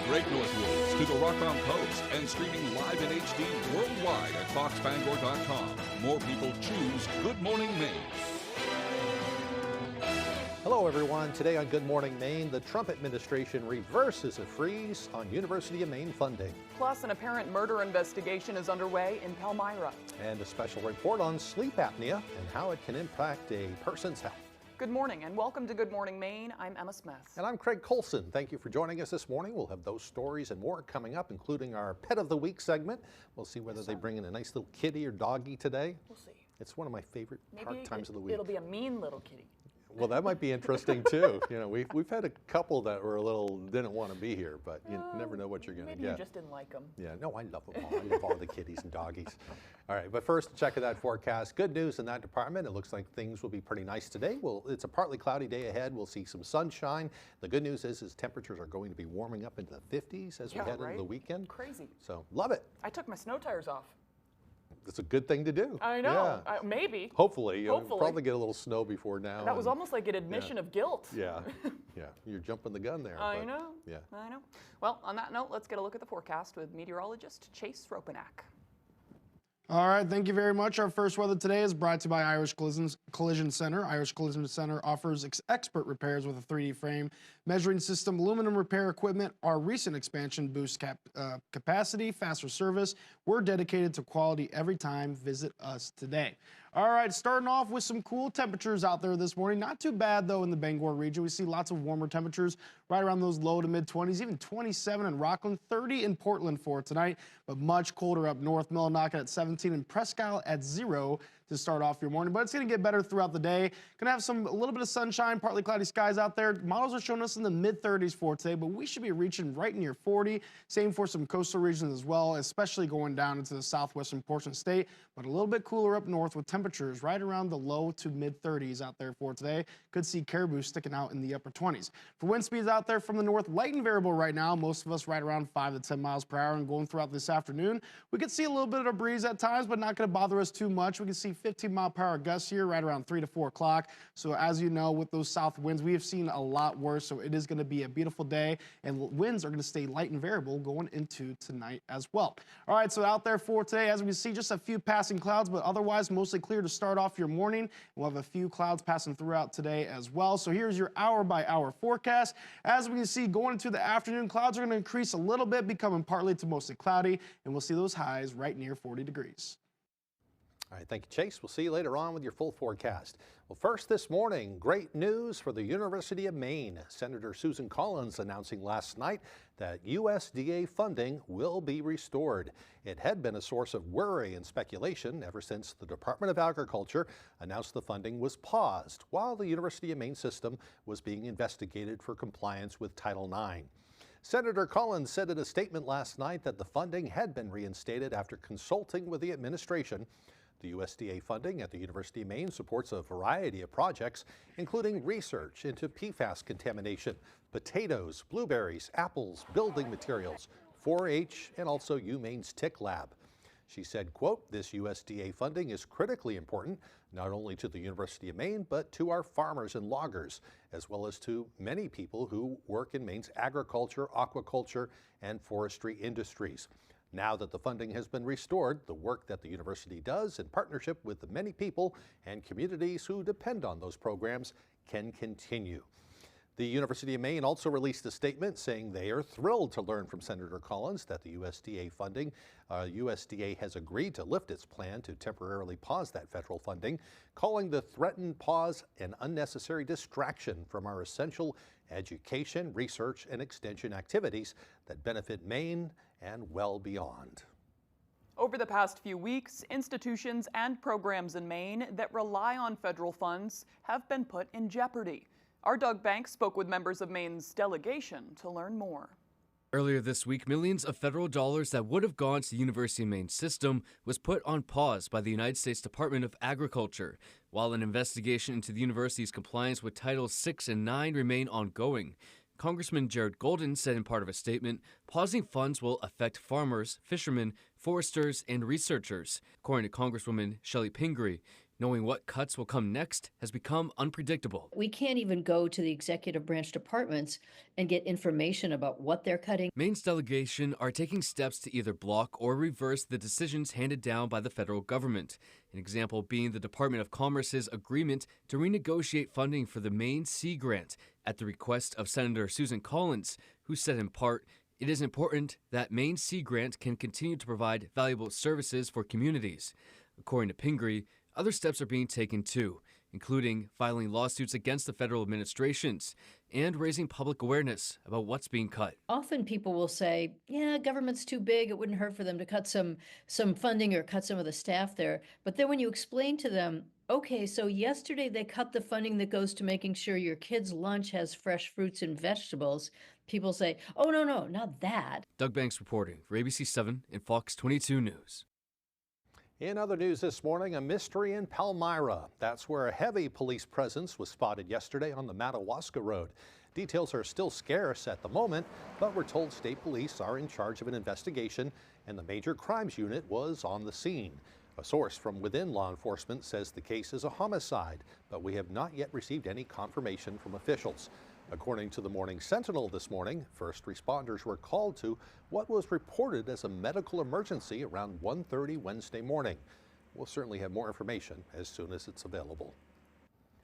great Northwoods to the Rock Mountain Coast and streaming live in HD worldwide at foxbangor.com. More people choose Good Morning Maine. Hello, everyone. Today on Good Morning Maine, the Trump administration reverses a freeze on University of Maine funding. Plus, an apparent murder investigation is underway in Palmyra. And a special report on sleep apnea and how it can impact a person's health. Good morning and welcome to Good Morning Maine. I'm Emma Smith. And I'm Craig Colson. Thank you for joining us this morning. We'll have those stories and more coming up, including our Pet of the Week segment. We'll see whether they bring in a nice little kitty or doggy today. We'll see. It's one of my favorite times of the week. It'll be a mean little kitty. Well, that might be interesting too. You know, we've had a couple that were didn't want to be here, but you never know what you're going to get. Maybe you just didn't like them. Yeah, no, I love them all. I love all the kitties and doggies. All right, but first, check of that forecast. Good news in that department. It looks like things will be pretty nice today. Well, it's a partly cloudy day ahead. We'll see some sunshine. The good news is temperatures are going to be warming up into the 50s as we head into the weekend. Crazy. So love it. I took my snow tires off. It's a good thing to do. I know. Yeah. Maybe. Hopefully. You'll probably get a little snow before now. That was almost like an admission of guilt. Yeah. Yeah. You're jumping the gun there. I know. Yeah. I know. Well, on that note, let's get a look at the forecast with meteorologist Chase Ropenack. All right, thank you very much. Our first weather today is brought to you by Irish Collision Center. Irish Collision Center offers expert repairs with a 3D frame, measuring system, aluminum repair equipment. Our recent expansion boosts capacity, faster service. We're dedicated to quality every time. Visit us today. All right, starting off with some cool temperatures out there this morning. Not too bad, though, in the Bangor region. We see lots of warmer temperatures right around those low to mid-20s, even 27 in Rockland, 30 in Portland for tonight, but much colder up north. Millinocket at 17 and Presque Isle at 0 to start off your morning, but it's going to get better throughout the day. Going to have a little bit of sunshine, partly cloudy skies out there. Models are showing us in the mid-30s for today, but we should be reaching right near 40. Same for some coastal regions as well, especially going down into the southwestern portion of the state, but a little bit cooler up north with temperatures right around the low to mid-30s out there for today. Could see Caribou sticking out in the upper 20s. For wind speeds out there from the north, light and variable right now. Most of us right around 5 to 10 miles per hour, and going throughout this afternoon. We could see a little bit of a breeze at times, but not going to bother us too much. We can see 15-mile-per-hour gusts here right around 3 to 4 o'clock. So as you know, with those south winds, we have seen a lot worse. So it is going to be a beautiful day, and winds are going to stay light and variable going into tonight as well. All right, so out there for today, as we see, just a few passing clouds, but otherwise mostly clear to start off your morning. We'll have a few clouds passing throughout today as well. So here's your hour-by-hour forecast. As we can see, going into the afternoon, clouds are going to increase a little bit, becoming partly to mostly cloudy, and we'll see those highs right near 40 degrees. All right, thank you, Chase. We'll see you later on with your full forecast. Well, first this morning, great news for the University of Maine. Senator Susan Collins announcing last night that USDA funding will be restored. It had been a source of worry and speculation ever since the Department of Agriculture announced the funding was paused while the University of Maine system was being investigated for compliance with Title IX. Senator Collins said in a statement last night that the funding had been reinstated after consulting with the administration. The USDA funding at the University of Maine supports a variety of projects, including research into PFAS contamination, potatoes, blueberries, apples, building materials, 4-H, and also UMaine's Tick Lab. She said, quote, "This USDA funding is critically important, not only to the University of Maine, but to our farmers and loggers, as well as to many people who work in Maine's agriculture, aquaculture, and forestry industries. Now that the funding has been restored, the work that the university does in partnership with the many people and communities who depend on those programs can continue." The University of Maine also released a statement saying they are thrilled to learn from Senator Collins that the USDA has agreed to lift its plan to temporarily pause that federal funding, calling the threatened pause an unnecessary distraction from our essential education, research, and extension activities that benefit Maine and well beyond. Over the past few weeks, institutions and programs in Maine that rely on federal funds have been put in jeopardy. Our Doug Banks spoke with members of Maine's delegation to learn more. Earlier this week, millions of federal dollars that would have gone to the University of Maine system was put on pause by the United States Department of Agriculture, while an investigation into the university's compliance with Titles 6 and 9 remain ongoing. Congressman Jared Golden said in part of a statement, pausing funds will affect farmers, fishermen, foresters, and researchers. According to Congresswoman Shelley Pingree, Knowing what cuts will come next has become unpredictable. We can't even go to the executive branch departments and get information about what they're cutting. Maine's delegation are taking steps to either block or reverse the decisions handed down by the federal government. An example being the Department of Commerce's agreement to renegotiate funding for the Maine Sea Grant at the request of Senator Susan Collins, who said in part, "It is important that Maine Sea Grant can continue to provide valuable services for communities." According to Pingree, other steps are being taken too, including filing lawsuits against the federal administrations and raising public awareness about what's being cut. Often people will say, yeah, government's too big. It wouldn't hurt for them to cut some funding or cut some of the staff there. But then when you explain to them, okay, so yesterday they cut the funding that goes to making sure your kid's lunch has fresh fruits and vegetables, people say, oh, no, not that. Doug Banks reporting for ABC 7 and Fox 22 News. In other news this morning, a mystery in Palmyra. That's where a heavy police presence was spotted yesterday on the Madawaska Road. Details are still scarce at the moment, but we're told state police are in charge of an investigation and the Major Crimes Unit was on the scene. A source from within law enforcement says the case is a homicide, but we have not yet received any confirmation from officials. According to the Morning Sentinel this morning, first responders were called to what was reported as a medical emergency around 1:30 Wednesday morning. We'll certainly have more information as soon as it's available.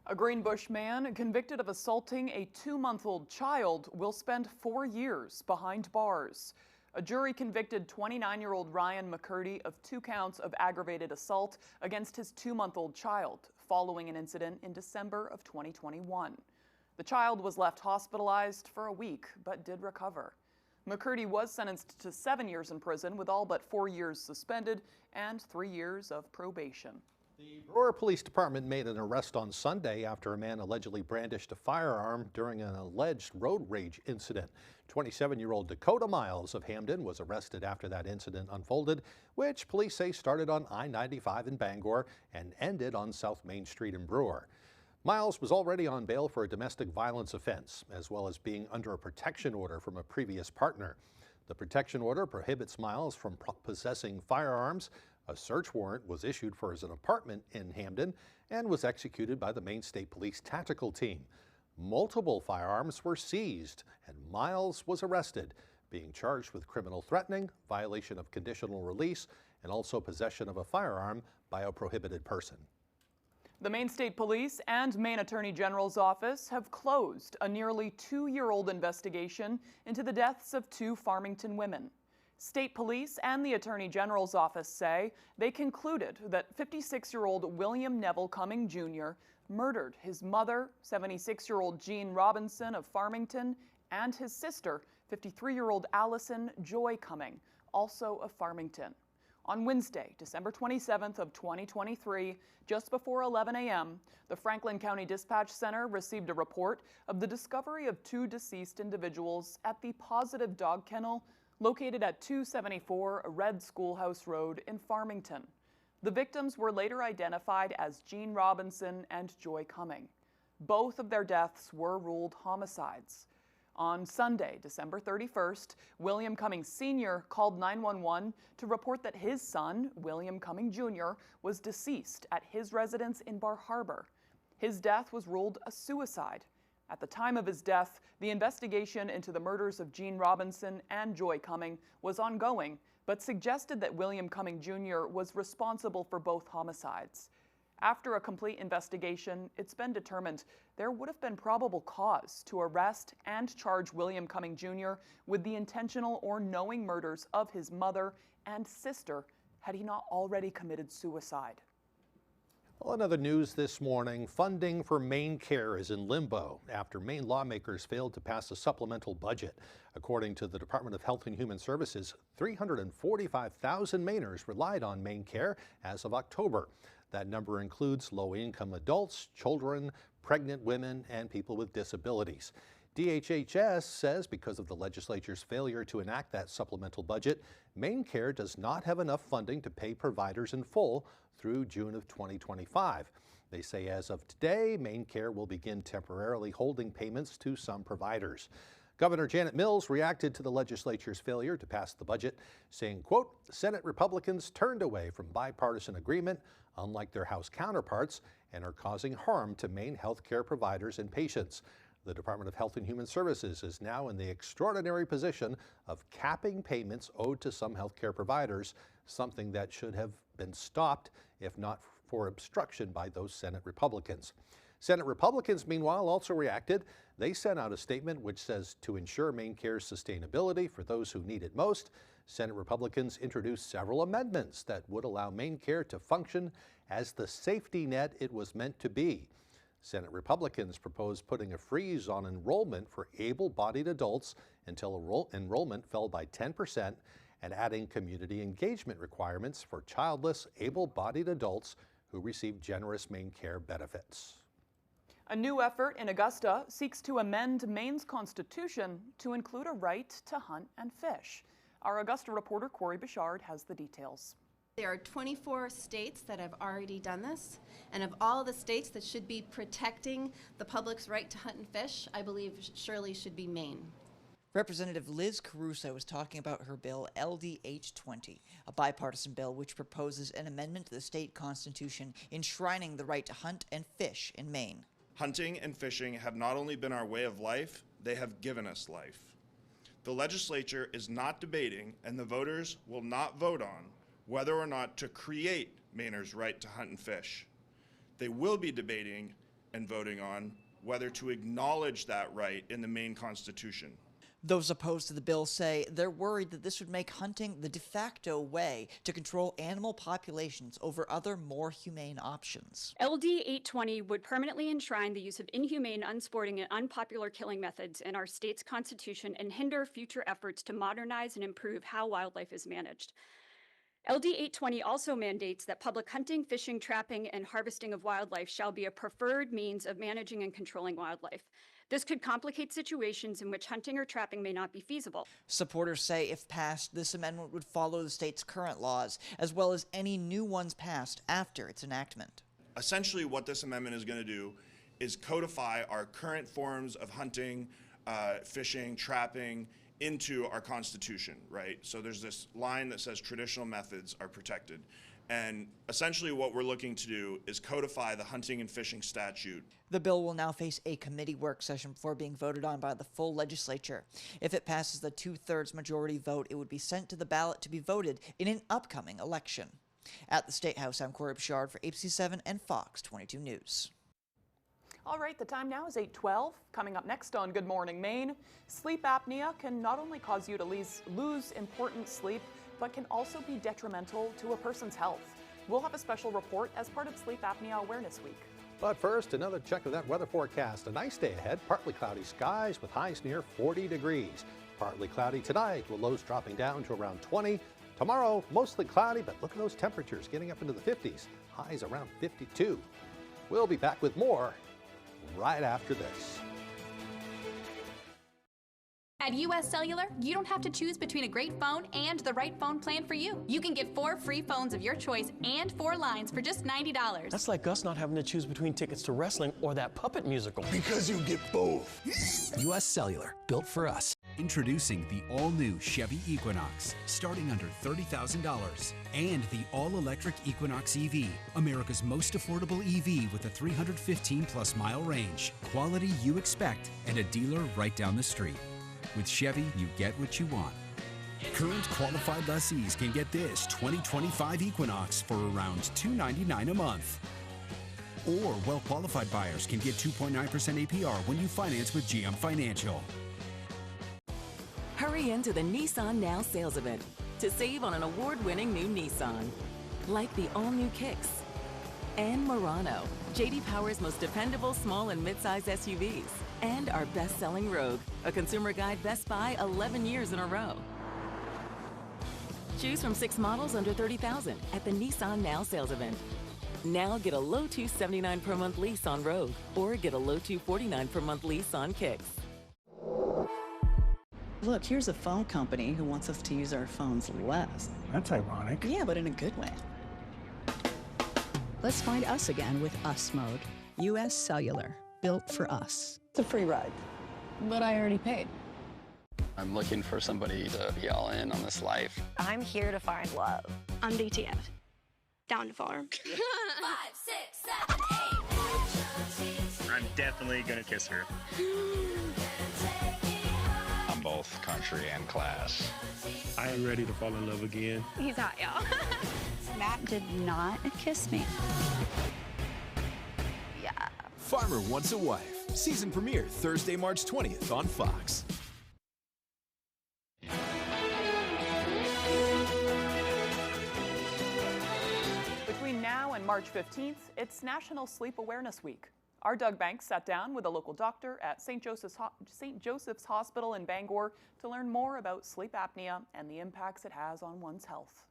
A Greenbush man convicted of assaulting a 2-month-old child will spend 4 years behind bars. A jury convicted 29-year-old Ryan McCurdy of 2 counts of aggravated assault against his 2-month-old child following an incident in December of 2021. The child was left hospitalized for a week, but did recover. McCurdy was sentenced to 7 years in prison with all but 4 years suspended and 3 years of probation. The Brewer Police Department made an arrest on Sunday after a man allegedly brandished a firearm during an alleged road rage incident. 27-year-old Dakota Miles of Hamden was arrested after that incident unfolded, which police say started on I-95 in Bangor and ended on South Main Street in Brewer. Miles was already on bail for a domestic violence offense, as well as being under a protection order from a previous partner. The protection order prohibits Miles from possessing firearms. A search warrant was issued for his apartment in Hamden and was executed by the Maine State Police Tactical Team. Multiple firearms were seized, and Miles was arrested, being charged with criminal threatening, violation of conditional release, and also possession of a firearm by a prohibited person. The Maine State Police and Maine Attorney General's office have closed a nearly 2-year-old investigation into the deaths of 2 Farmington women. State Police and the Attorney General's office say they concluded that 56-year-old William Neville Cumming Jr. murdered his mother, 76-year-old Jean Robinson of Farmington, and his sister, 53-year-old Allison Joy Cumming, also of Farmington. On Wednesday, December 27th of 2023, just before 11 a.m., the Franklin County Dispatch Center received a report of the discovery of 2 deceased individuals at the Positive Dog Kennel located at 274 Red Schoolhouse Road in Farmington. The victims were later identified as Jean Robinson and Joy Cumming. Both of their deaths were ruled homicides. On Sunday, December 31st, William Cumming Sr. called 911 to report that his son, William Cumming Jr., was deceased at his residence in Bar Harbor. His death was ruled a suicide. At the time of his death, the investigation into the murders of Jean Robinson and Joy Cumming was ongoing, but suggested that William Cumming Jr. was responsible for both homicides. After a complete investigation, it's been determined there would have been probable cause to arrest and charge William Cumming Jr. with the intentional or knowing murders of his mother and sister had he not already committed suicide. Well, in other news this morning, funding for Maine Care is in limbo after Maine lawmakers failed to pass a supplemental budget. According to the Department of Health and Human Services, 345,000 Mainers relied on Maine Care as of October. That number includes low-income adults, children, pregnant women, and people with disabilities. DHHS says because of the legislature's failure to enact that supplemental budget, Maine Care does not have enough funding to pay providers in full through June of 2025. They say as of today, Maine Care will begin temporarily holding payments to some providers. Governor Janet Mills reacted to the legislature's failure to pass the budget, saying, quote, Senate Republicans turned away from bipartisan agreement, unlike their House counterparts, and are causing harm to Maine health care providers and patients. The Department of Health and Human Services is now in the extraordinary position of capping payments owed to some health care providers, something that should have been stopped if not for obstruction by those Senate Republicans. Senate Republicans, meanwhile, also reacted. They sent out a statement which says to ensure MaineCare's sustainability for those who need it most, Senate Republicans introduced several amendments that would allow MaineCare to function as the safety net it was meant to be. Senate Republicans proposed putting a freeze on enrollment for able-bodied adults until enrollment fell by 10% and adding community engagement requirements for childless, able-bodied adults who receive generous MaineCare benefits. A new effort in Augusta seeks to amend Maine's constitution to include a right to hunt and fish. Our Augusta reporter Corey Bichard has the details. There are 24 states that have already done this, and of all the states that should be protecting the public's right to hunt and fish, I believe surely should be Maine. Representative Liz Caruso is talking about her bill LDH 20, a bipartisan bill which proposes an amendment to the state constitution enshrining the right to hunt and fish in Maine. Hunting and fishing have not only been our way of life, they have given us life. The legislature is not debating, and the voters will not vote on, whether or not to create Mainers' right to hunt and fish. They will be debating and voting on whether to acknowledge that right in the Maine Constitution. Those opposed to the bill say they're worried that this would make hunting the de facto way to control animal populations over other more humane options. LD 820 would permanently enshrine the use of inhumane, unsporting, and unpopular killing methods in our state's constitution and hinder future efforts to modernize and improve how wildlife is managed. LD 820 also mandates that public hunting, fishing, trapping, and harvesting of wildlife shall be a preferred means of managing and controlling wildlife. This could complicate situations in which hunting or trapping may not be feasible. Supporters say if passed, this amendment would follow the state's current laws, as well as any new ones passed after its enactment. Essentially, what this amendment is going to do is codify our current forms of hunting, fishing, trapping into our Constitution, right? So there's this line that says traditional methods are protected. And essentially what we're looking to do is codify the hunting and fishing statute. The bill will now face a committee work session before being voted on by the full legislature. If it passes the 2/3 majority vote, it would be sent to the ballot to be voted in an upcoming election. At the State House, I'm Corey Bichard for ABC7 and Fox 22 News. All right, the time now is 8:12. Coming up next on Good Morning Maine, sleep apnea can not only cause you to lose important sleep, but can also be detrimental to a person's health. We'll have a special report as part of Sleep Apnea Awareness Week. But first, another check of that weather forecast. A nice day ahead, partly cloudy skies with highs near 40 degrees. Partly cloudy tonight with lows dropping down to around 20. Tomorrow, mostly cloudy, but look at those temperatures getting up into the 50s. Highs around 52. We'll be back with more right after this. At US Cellular, you don't have to choose between a great phone and the right phone plan for you. You can get 4 free phones of your choice and 4 lines for just $90. That's like us not having to choose between tickets to wrestling or that puppet musical. Because you get both. US Cellular, built for us. Introducing the all-new Chevy Equinox, starting under $30,000. And the all-electric Equinox EV, America's most affordable EV with a 315-plus mile range. Quality you expect and a dealer right down the street. With Chevy, you get what you want. Current qualified lessees can get this 2025 Equinox for around $299 a month. Or well-qualified buyers can get 2.9% APR when you finance with GM Financial. Hurry into the Nissan Now sales event to save on an award-winning new Nissan. Like the all-new Kicks and Murano, J.D. Power's most dependable small and mid-size SUVs. And our best-selling Rogue, a Consumer Guide Best Buy 11 years in a row. Choose from 6 models under $30,000 at the Nissan Now sales event. Now get a low $279 per month lease on Rogue, or get a low $249 per month lease on Kicks. Look, here's a phone company who wants us to use our phones less. That's ironic. Yeah, but in a good way. Let's find us again with Us Mode. US Cellular, built for us. It's a free ride. But I already paid. I'm looking for somebody to be all in on this life. I'm here to find love. I'm DTF. Down to farm. 5, 6, 7, 8. I'm definitely gonna kiss her. I'm both country and class. I am ready to fall in love again. He's hot, y'all. Matt did not kiss me. Yeah. Farmer Wants a Wife. Season premiere Thursday, March 20th on Fox. Between now and March 15th, it's National Sleep Awareness Week. Our Doug Banks sat down with a local doctor at St. Joseph's Hospital in Bangor to learn more about sleep apnea and the impacts it has on one's health.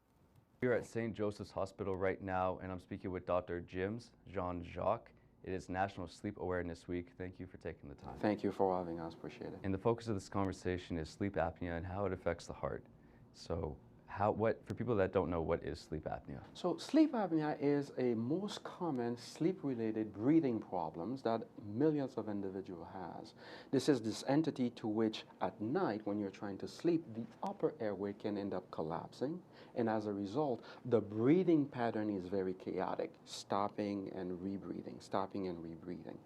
We're at St. Joseph's Hospital right now, and I'm speaking with Dr. Jean-Jacques. It is National Sleep Awareness Week. Thank you for taking the time. Thank you for having us. Appreciate it. And the focus of this conversation is sleep apnea and how it affects the heart. So, for people that don't know, what is sleep apnea? So sleep apnea is a most common sleep-related breathing problems that millions of individuals has. This is this entity to which at night when you're trying to sleep, the upper airway can end up collapsing, and as a result, the breathing pattern is very chaotic, stopping and rebreathing, stopping and rebreathing.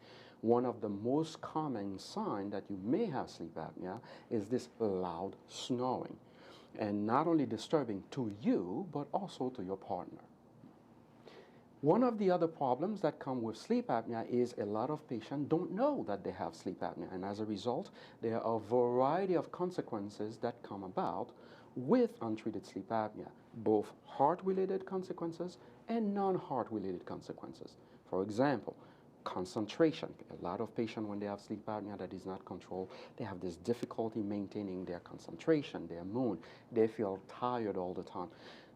One of the most common signs that you may have sleep apnea is this loud snoring. And not only disturbing to you, but also to your partner. One of the other problems that come with sleep apnea is a lot of patients don't know that they have sleep apnea, and as a result, there are a variety of consequences that come about with untreated sleep apnea, both heart-related consequences and non-heart-related consequences. For example, concentration. A lot of patients, when they have sleep apnea that is not controlled, they have this difficulty maintaining their concentration, their mood. They feel tired all the time.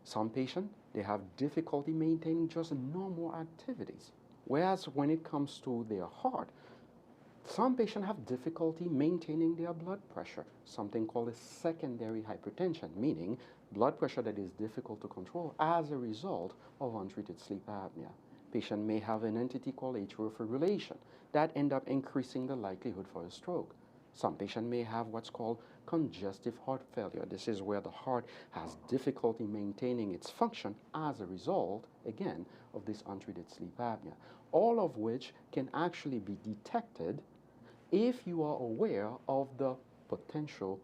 Some patients, they have difficulty maintaining just normal activities. Whereas when it comes to their heart, some patients have difficulty maintaining their blood pressure, something called a secondary hypertension, meaning blood pressure that is difficult to control as a result of untreated sleep apnea. Patient may have an entity called atrial fibrillation that end up increasing the likelihood for a stroke. Some patient may have what's called congestive heart failure. This is where the heart has difficulty maintaining its function as a result, again, of this untreated sleep apnea. All of which can actually be detected if you are aware of the potential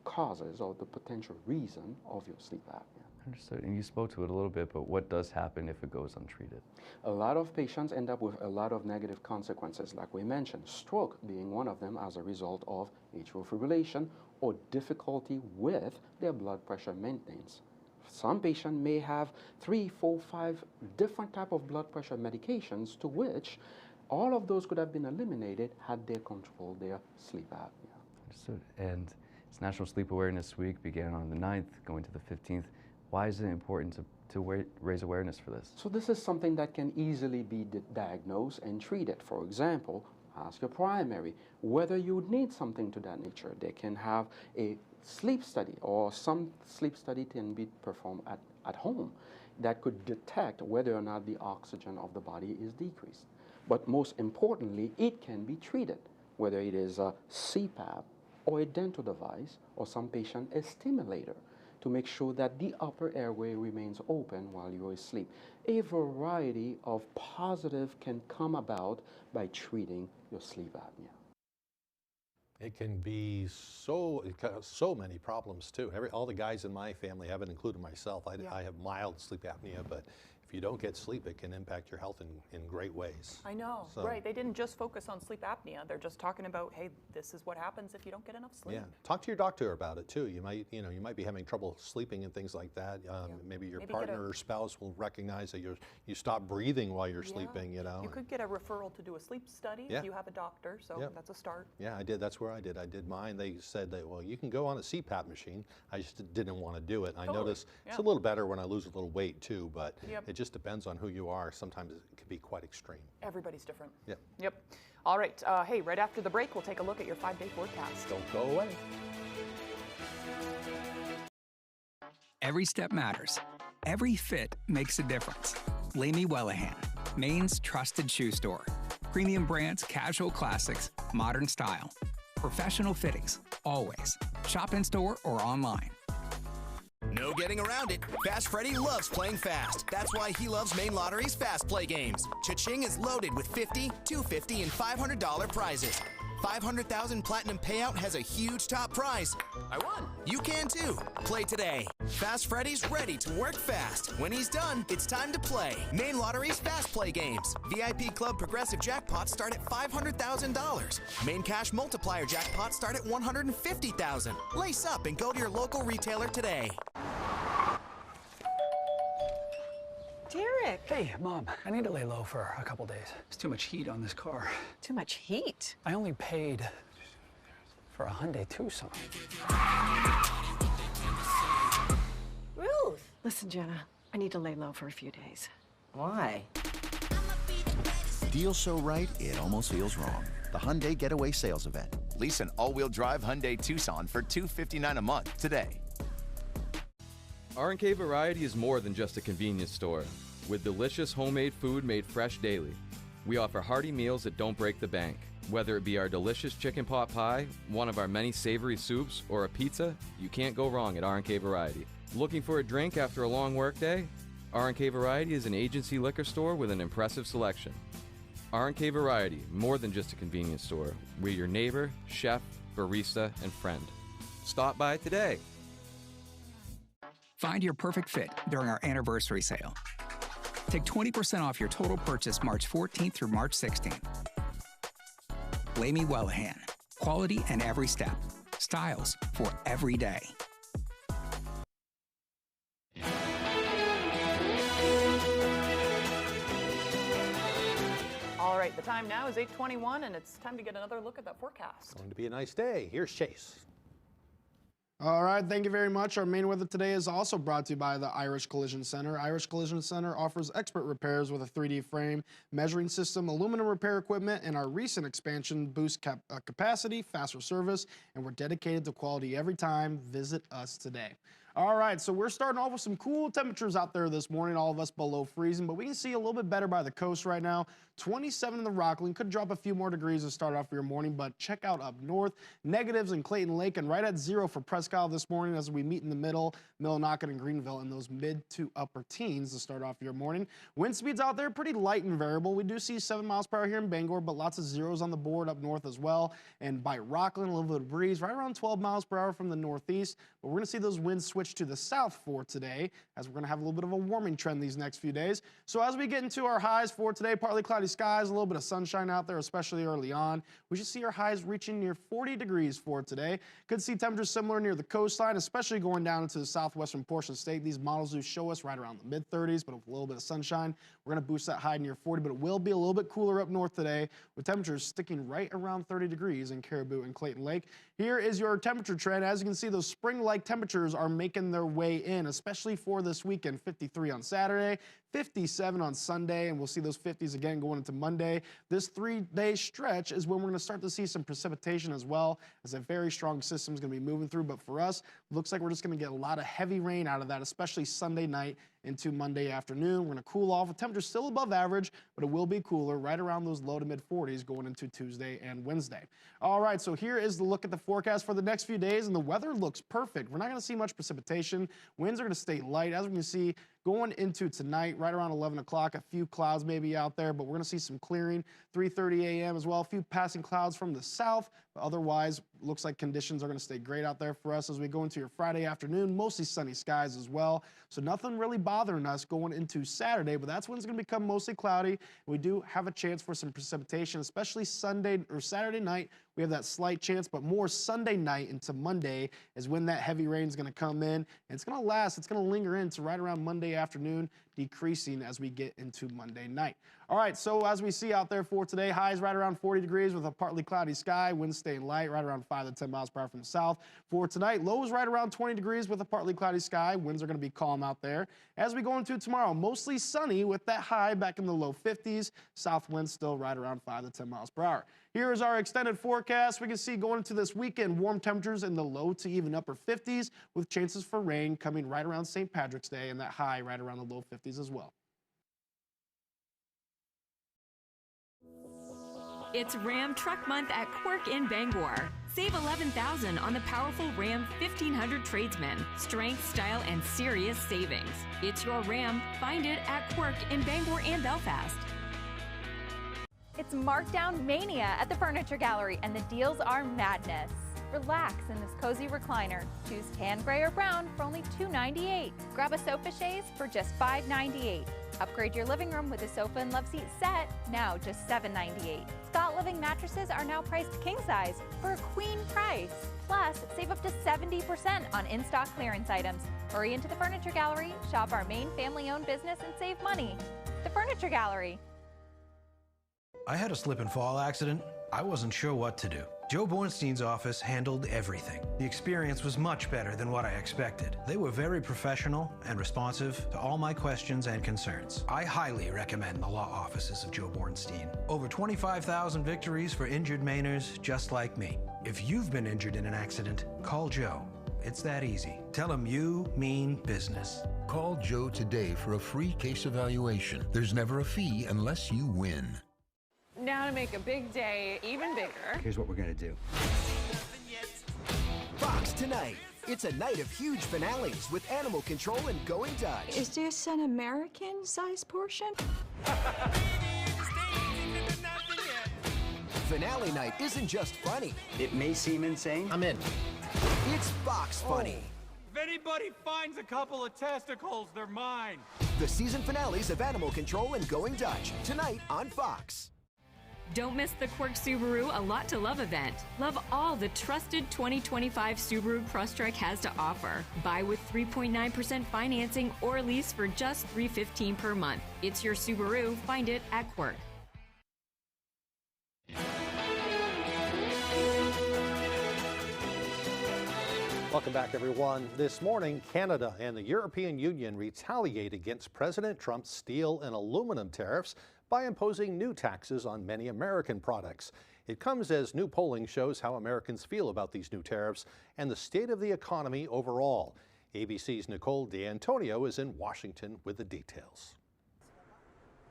causes or the potential reason of your sleep apnea. Understood. And you spoke to it a little bit, but what does happen if it goes untreated? A lot of patients end up with a lot of negative consequences, like we mentioned, stroke being one of them as a result of atrial fibrillation or difficulty with their blood pressure maintenance. Some patients may have 3, 4, 5 different types of blood pressure medications to which all of those could have been eliminated had they controlled their sleep apnea. Understood. And it's National Sleep Awareness Week, began on the 9th, going to the 15th. Why is it important to raise awareness for this? So this is something that can easily be diagnosed and treated. For example, ask your primary whether you would need something to that nature. They can have a sleep study, or some sleep study can be performed at home that could detect whether or not the oxygen of the body is decreased. But most importantly, it can be treated, whether it is a CPAP or a dental device, or some patient a stimulator, to make sure that the upper airway remains open while you're asleep. A variety of positive can come about by treating your sleep apnea. It can be so many problems too. All the guys in my family have it, including myself. I have mild sleep apnea, but if you don't get sleep, it can impact your health in great ways. I know, right. They didn't just focus on sleep apnea. They're just talking about, hey, this is what happens if you don't get enough sleep. Yeah, talk to your doctor about it too. You might be having trouble sleeping and things like that. Maybe your partner or spouse will recognize that you stop breathing while you're sleeping. You could get a referral to do a sleep study if you have a doctor. So that's a start. Yeah, I did. That's where I did. I did mine. They said that, well, you can go on a CPAP machine. I just didn't want to do it. I noticed it's a little better when I lose a little weight too, but it just depends on who you are. Sometimes it can be quite extreme. Everybody's different. Yep. All right. Hey, right after the break, we'll take a look at your 5-day forecast. Don't go away. Every step matters. Every fit makes a difference. Lamy Wellahan, Maine's trusted shoe store. Premium brands, casual classics, modern style. Professional fittings, always. Shop in store or online. No getting around it. Fast Freddy loves playing fast. That's why he loves Maine Lottery's Fast Play games. Cha-ching is loaded with $50, $250, and $500 prizes. 500,000 platinum payout has a huge top prize. I won. You can too. Play today. Fast Freddy's ready to work fast. When he's done, it's time to play. Maine Lottery's Fast Play games. VIP Club Progressive Jackpots start at $500,000. Maine Cash Multiplier Jackpots start at $150,000. Lace up and go to your local retailer today. Derek! Hey, Mom, I need to lay low for a couple days. There's too much heat on this car. Too much heat? I only paid for a Hyundai Tucson. Ruth! Listen, Jenna, I need to lay low for a few days. Why? Deal so right, it almost feels wrong. The Hyundai Getaway Sales Event. Lease an all-wheel drive Hyundai Tucson for $259 a month today. R&K Variety is more than just a convenience store. With delicious homemade food made fresh daily. We offer hearty meals that don't break the bank. Whether it be our delicious chicken pot pie, one of our many savory soups, or a pizza, you can't go wrong at R&K Variety. Looking for a drink after a long workday? R&K Variety is an agency liquor store with an impressive selection. R&K Variety, more than just a convenience store. We're your neighbor, chef, barista, and friend. Stop by today. Find your perfect fit during our anniversary sale. Take 20% off your total purchase March 14th through March 16th. Lamy Wellahan. Quality in every step. Styles for every day. All right, the time now is 8:21, and it's time to get another look at that forecast. Going to be a nice day. Here's Chase. All right, thank you very much. Our main weather today is also brought to you by the Irish Collision Center. Irish Collision Center offers expert repairs with a 3D frame, measuring system, aluminum repair equipment, and our recent expansion boosts capacity, faster service, and we're dedicated to quality every time. Visit us today. All right, so we're starting off with some cool temperatures out there this morning, all of us below freezing, but we can see a little bit better by the coast right now. 27 in the Rockland, could drop a few more degrees to start off your morning, but check out up north. Negatives in Clayton Lake and right at 0 for Presque Isle this morning as we meet in the middle, Millinocket and Greenville in those mid to upper teens to start off your morning. Wind speeds out there pretty light and variable. We do see 7 miles per hour here in Bangor, but lots of zeros on the board up north as well. And by Rockland, a little bit of breeze, right around 12 miles per hour from the northeast. But we're going to see those winds switch to the south for today, as we're going to have a little bit of a warming trend these next few days. So as we get into our highs for today, partly cloudy skies, a little bit of sunshine out there, especially early on. We should see our highs reaching near 40 degrees for today. Could see temperatures similar near the coastline, especially going down into the southwestern portion of the state. These models do show us right around the mid-30s, but with a little bit of sunshine, we're going to boost that high near 40, but it will be a little bit cooler up north today, with temperatures sticking right around 30 degrees in Caribou and Clayton Lake. Here is your temperature trend. As you can see, those spring-like temperatures are making their way in, especially for this weekend. 53 on Saturday, 57 on Sunday, and we'll see those 50s again going into Monday. This 3-day stretch is when we're going to start to see some precipitation as well, as a very strong system is going to be moving through. But for us, looks like we're just going to get a lot of heavy rain out of that, especially Sunday night into Monday afternoon. We're going to cool off with temperatures still above average, but it will be cooler right around those low to mid 40s going into Tuesday and Wednesday. All right, so here is the look at the forecast for the next few days, and the weather looks perfect. We're not going to see much precipitation. Winds are going to stay light. As we can see, going into tonight, right around 11 o'clock, a few clouds may be out there, but we're going to see some clearing, 3:30 a.m. as well. A few passing clouds from the south, but otherwise, looks like conditions are going to stay great out there for us as we go into your Friday afternoon. Mostly sunny skies as well, so nothing really bothering us going into Saturday, but that's when it's going to become mostly cloudy. We do have a chance for some precipitation, especially Sunday or Saturday night. We have that slight chance, but more Sunday night into Monday is when that heavy rain is going to come in, and it's going to last. It's going to linger into right around Monday afternoon, decreasing as we get into Monday night. All right, so as we see out there for today, highs right around 40 degrees with a partly cloudy sky, winds staying light, right around 5 to 10 miles per hour from the south. For tonight, lows right around 20 degrees with a partly cloudy sky, winds are going to be calm out there. As we go into tomorrow, mostly sunny with that high back in the low 50s, south winds still right around 5 to 10 miles per hour. Here is our extended forecast. We can see going into this weekend, warm temperatures in the low to even upper 50s with chances for rain coming right around St. Patrick's Day, and that high right around the low 50s as well. It's Ram Truck Month at Quirk in Bangor. Save $11,000 on the powerful Ram 1500 Tradesman. Strength, style, and serious savings. It's your Ram. Find it at Quirk in Bangor and Belfast. It's markdown mania at the Furniture Gallery, and the deals are madness. Relax in this cozy recliner. Choose tan, gray, or brown for only $298. Grab a sofa chaise for just $598. Upgrade your living room with a sofa and love seat set, now just $798. Scott Living mattresses are now priced king size for a queen price. Plus, save up to 70% on in-stock clearance items. Hurry into the Furniture Gallery, shop our main family-owned business, and save money. The Furniture Gallery. I had a slip and fall accident. I wasn't sure what to do. Joe Bornstein's office handled everything. The experience was much better than what I expected. They were very professional and responsive to all my questions and concerns. I highly recommend the law offices of Joe Bornstein. Over 25,000 victories for injured Mainers just like me. If you've been injured in an accident, call Joe. It's that easy. Tell him you mean business. Call Joe today for a free case evaluation. There's never a fee unless you win. Now to make a big day even bigger. Here's what we're gonna do. Fox tonight. It's a night of huge finales with Animal Control and Going Dutch. Is this an American size portion? Finale night isn't just funny. It may seem insane. I'm in. It's Fox funny. If anybody finds a couple of testicles, they're mine. The season finales of Animal Control and Going Dutch tonight on Fox. Don't miss the Quirk Subaru A Lot to Love event. Love all the trusted 2025 Subaru Crosstrek has to offer. Buy with 3.9% financing or lease for just $315 per month. It's your Subaru. Find it at Quirk. Welcome back, everyone. This morning, Canada and the European Union retaliate against President Trump's steel and aluminum tariffs by imposing new taxes on many American products. It comes as new polling shows how Americans feel about these new tariffs and the state of the economy overall. ABC's Nicole D'Antonio is in Washington with the details.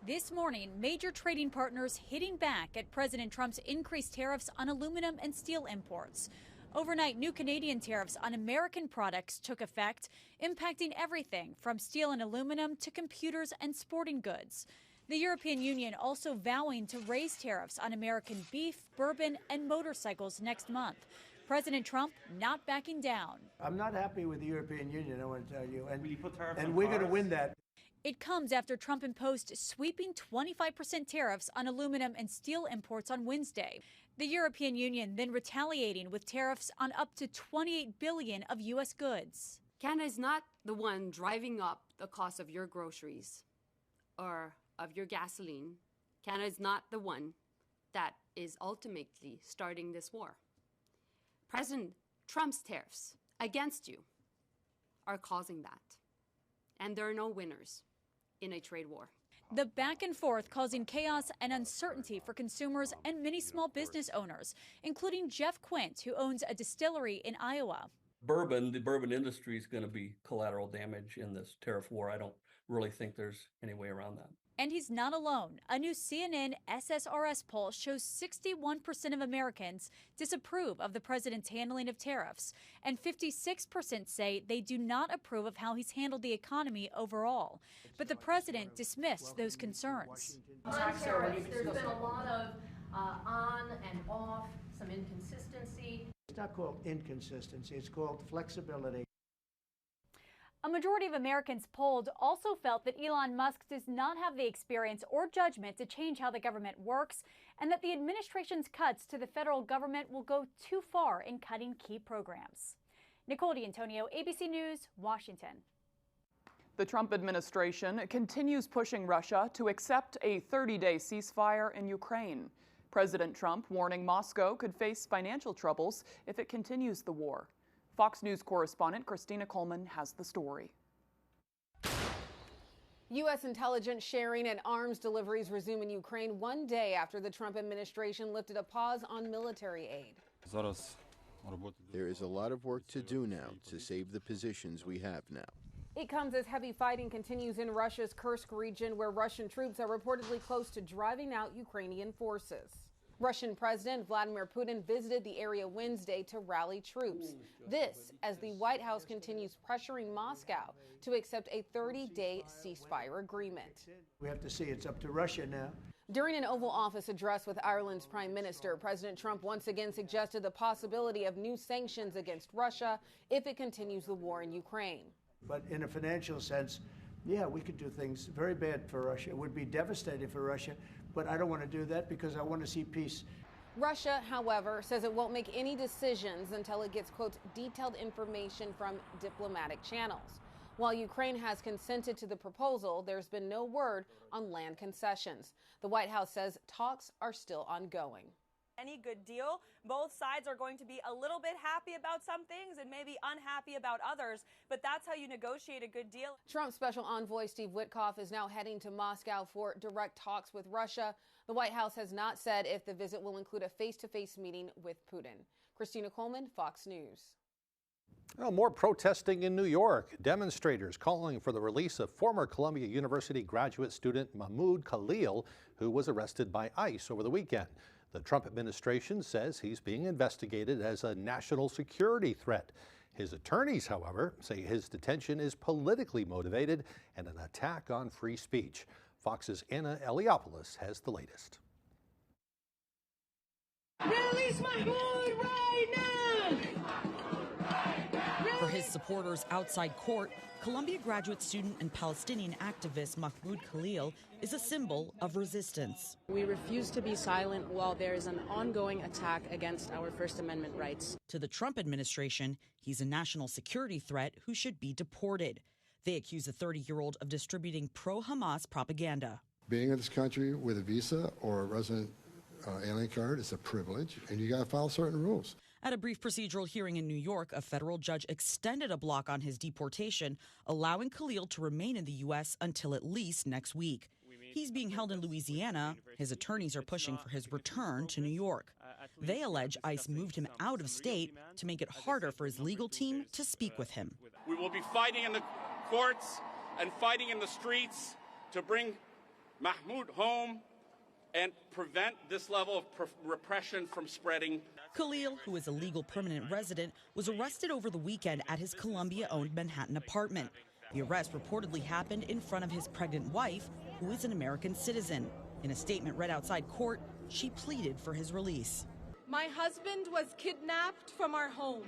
This morning, major trading partners hitting back at President Trump's increased tariffs on aluminum and steel imports. Overnight, new Canadian tariffs on American products took effect, impacting everything from steel and aluminum to computers and sporting goods. The European Union also vowing to raise tariffs on American beef, bourbon, and motorcycles next month. President Trump not backing down. I'm not happy with the European Union, I want to tell you, and we're going to win that. It comes after Trump imposed sweeping 25% tariffs on aluminum and steel imports on Wednesday. The European Union then retaliating with tariffs on up to $28 billion of U.S. goods. Canada is not the one driving up the cost of your groceries or of your gasoline. Canada is not the one that is ultimately starting this war. President Trump's tariffs against you are causing that. And there are no winners in a trade war. The back and forth causing chaos and uncertainty for consumers and many small business owners, including Jeff Quint, who owns a distillery in Iowa. The bourbon industry is going to be collateral damage in this tariff war. I don't really think there's any way around that. And he's not alone. A new CNN SSRS poll shows 61% of Americans disapprove of the president's handling of tariffs, and 56% say they do not approve of how he's handled the economy overall. But the president dismissed those concerns. On tariffs, there's been a lot of on and off, some inconsistency. It's not called inconsistency, it's called flexibility. A majority of Americans polled also felt that Elon Musk does not have the experience or judgment to change how the government works, and that the administration's cuts to the federal government will go too far in cutting key programs. Nicole D'Antonio, ABC News, Washington. The Trump administration continues pushing Russia to accept a 30-day ceasefire in Ukraine. President Trump warning Moscow could face financial troubles if it continues the war. Fox News correspondent Christina Coleman has the story. U.S. intelligence sharing and arms deliveries resume in Ukraine one day after the Trump administration lifted a pause on military aid. There is a lot of work to do now to save the positions we have now. It comes as heavy fighting continues in Russia's Kursk region, where Russian troops are reportedly close to driving out Ukrainian forces. Russian President Vladimir Putin visited the area Wednesday to rally troops. This as the White House continues pressuring Moscow to accept a 30-day ceasefire agreement. We have to see. It's up to Russia now. During an Oval Office address with Ireland's Prime Minister, President Trump once again suggested the possibility of new sanctions against Russia if it continues the war in Ukraine. But in a financial sense, yeah, we could do things very bad for Russia. It would be devastating for Russia, but I don't want to do that because I want to see peace. Russia, however, says it won't make any decisions until it gets, quote, detailed information from diplomatic channels. While Ukraine has consented to the proposal, there's been no word on land concessions. The White House says talks are still ongoing. Any good deal, both sides are going to be a little bit happy about some things and maybe unhappy about others, but that's how you negotiate a good deal. Trump's special envoy Steve Witkoff is now heading to Moscow for direct talks with Russia. The White House has not said if the visit will include a face-to-face meeting with Putin. Christina Coleman, Fox News. Well, more protesting in New York. Demonstrators calling for the release of former Columbia University graduate student Mahmoud Khalil, who was arrested by ICE over the weekend. The Trump administration says he's being investigated as a national security threat. His attorneys, however, say his detention is politically motivated and an attack on free speech. Fox's Anna Eliopoulos has the latest. Release Mahmoud right now! For his supporters outside court, Columbia graduate student and Palestinian activist Mahmoud Khalil is a symbol of resistance. We refuse to be silent while there is an ongoing attack against our First Amendment rights. To the Trump administration, he's a national security threat who should be deported. They accuse the 30-year-old of distributing pro-Hamas propaganda. Being in this country with a visa or a resident alien card is a privilege, and you got to follow certain rules. At a brief procedural hearing in New York, a federal judge extended a block on his deportation, allowing Khalil to remain in the U.S. until at least next week. He's being held in Louisiana. His attorneys are pushing for his return to New York. They allege ICE moved him out of state to make it harder for his legal team to speak with him. We will be fighting in the courts and fighting in the streets to bring Mahmoud home and prevent this level of repression from spreading. Khalil, who is a legal permanent resident, was arrested over the weekend at his Columbia-owned Manhattan apartment. The arrest reportedly happened in front of his pregnant wife, who is an American citizen. In a statement read outside court, she pleaded for his release. My husband was kidnapped from our home,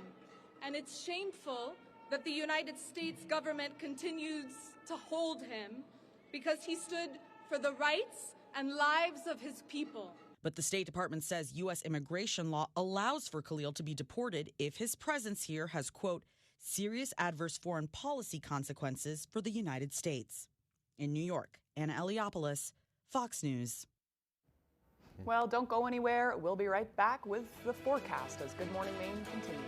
and it's shameful that the United States government continues to hold him because he stood for the rights and lives of his people. But the State Department says U.S. immigration law allows for Khalil to be deported if his presence here has, quote, serious adverse foreign policy consequences for the United States. In New York, Anna Eliopoulos, Fox News. Well, don't go anywhere. We'll be right back with the forecast as Good Morning Maine continues.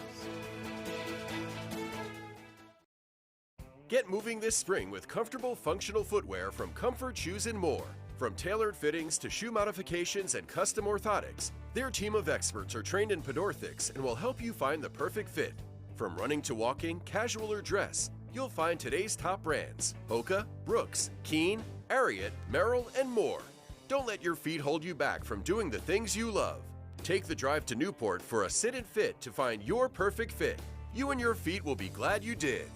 Get moving this spring with comfortable, functional footwear from Comfort Shoes and More. From tailored fittings to shoe modifications and custom orthotics, their team of experts are trained in podorthics and will help you find the perfect fit. From running to walking, casual or dress, you'll find today's top brands: Hoka, Brooks, Keen, Ariat, Merrill, and more. Don't let your feet hold you back from doing the things you love. Take the drive to Newport for a sit and fit to find your perfect fit. You and your feet will be glad you did.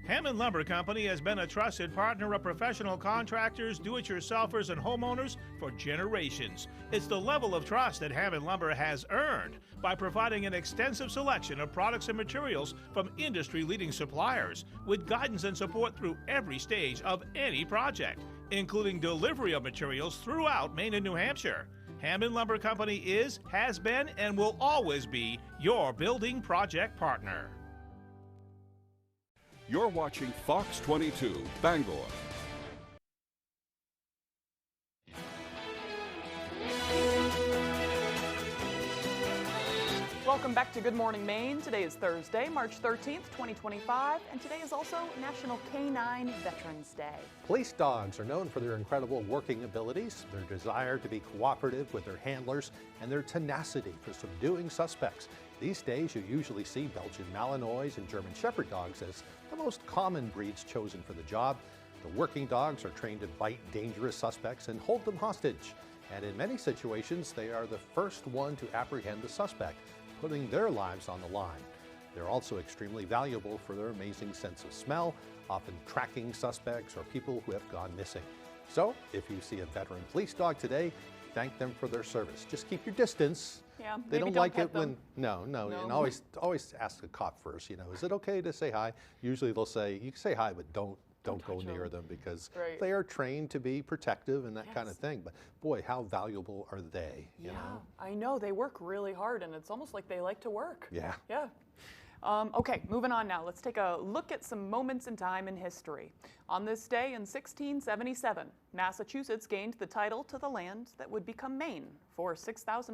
Hammond Lumber Company has been a trusted partner of professional contractors, do-it-yourselfers, and homeowners for generations. It's the level of trust that Hammond Lumber has earned by providing an extensive selection of products and materials from industry-leading suppliers, with guidance and support through every stage of any project, including delivery of materials throughout Maine and New Hampshire. Hammond Lumber Company is, has been, and will always be your building project partner. You're watching Fox 22, Bangor. Welcome back to Good Morning Maine. Today is Thursday, March 13th, 2025, and today is also National Canine Veterans Day. Police dogs are known for their incredible working abilities, their desire to be cooperative with their handlers, and their tenacity for subduing suspects. These days, you usually see Belgian Malinois and German Shepherd dogs as the most common breeds chosen for the job. The working dogs are trained to bite dangerous suspects and hold them hostage. And in many situations, they are the first one to apprehend the suspect, putting their lives on the line. They're also extremely valuable for their amazing sense of smell, often tracking suspects or people who have gone missing. So, if you see a veteran police dog today, thank them for their service. Just keep your distance. Yeah, they don't like it when no, and always ask the cop first. Is it okay to say hi? Usually they'll say you can say hi, but don't go near them because they are trained to be protective and that kind of thing. But boy, how valuable are they? You know? I know they work really hard, and it's almost like they like to work. Yeah. Yeah. Okay, moving on now. Let's take a look at some moments in time in history. On this day in 1677, Massachusetts gained the title to the land that would become Maine for $6,000.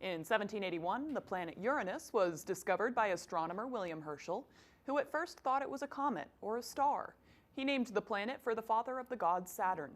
In 1781, the planet Uranus was discovered by astronomer William Herschel, who at first thought it was a comet or a star. He named the planet for the father of the god Saturn.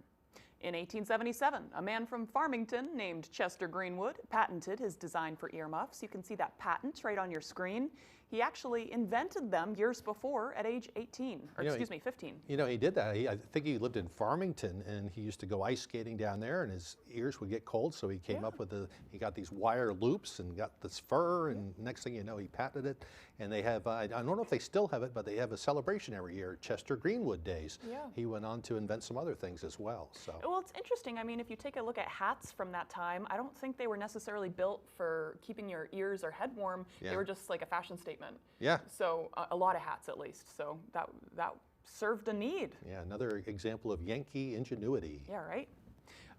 In 1877, a man from Farmington named Chester Greenwood patented his design for earmuffs. You can see that patent right on your screen. He actually invented them years before at age 15. He did that. I think he lived in Farmington, and he used to go ice skating down there, and his ears would get cold, so he came up with he got these wire loops and got this fur, and next thing you know, he patented it. And they have, I don't know if they still have it, but they have a celebration every year, Chester Greenwood Days. Yeah. He went on to invent some other things as well. So. Well, it's interesting. I mean, if you take a look at hats from that time, I don't think they were necessarily built for keeping your ears or head warm. Yeah. They were just like a fashion statement. Yeah. So a lot of hats, at least. So that served a need. Yeah, another example of Yankee ingenuity. Yeah, right.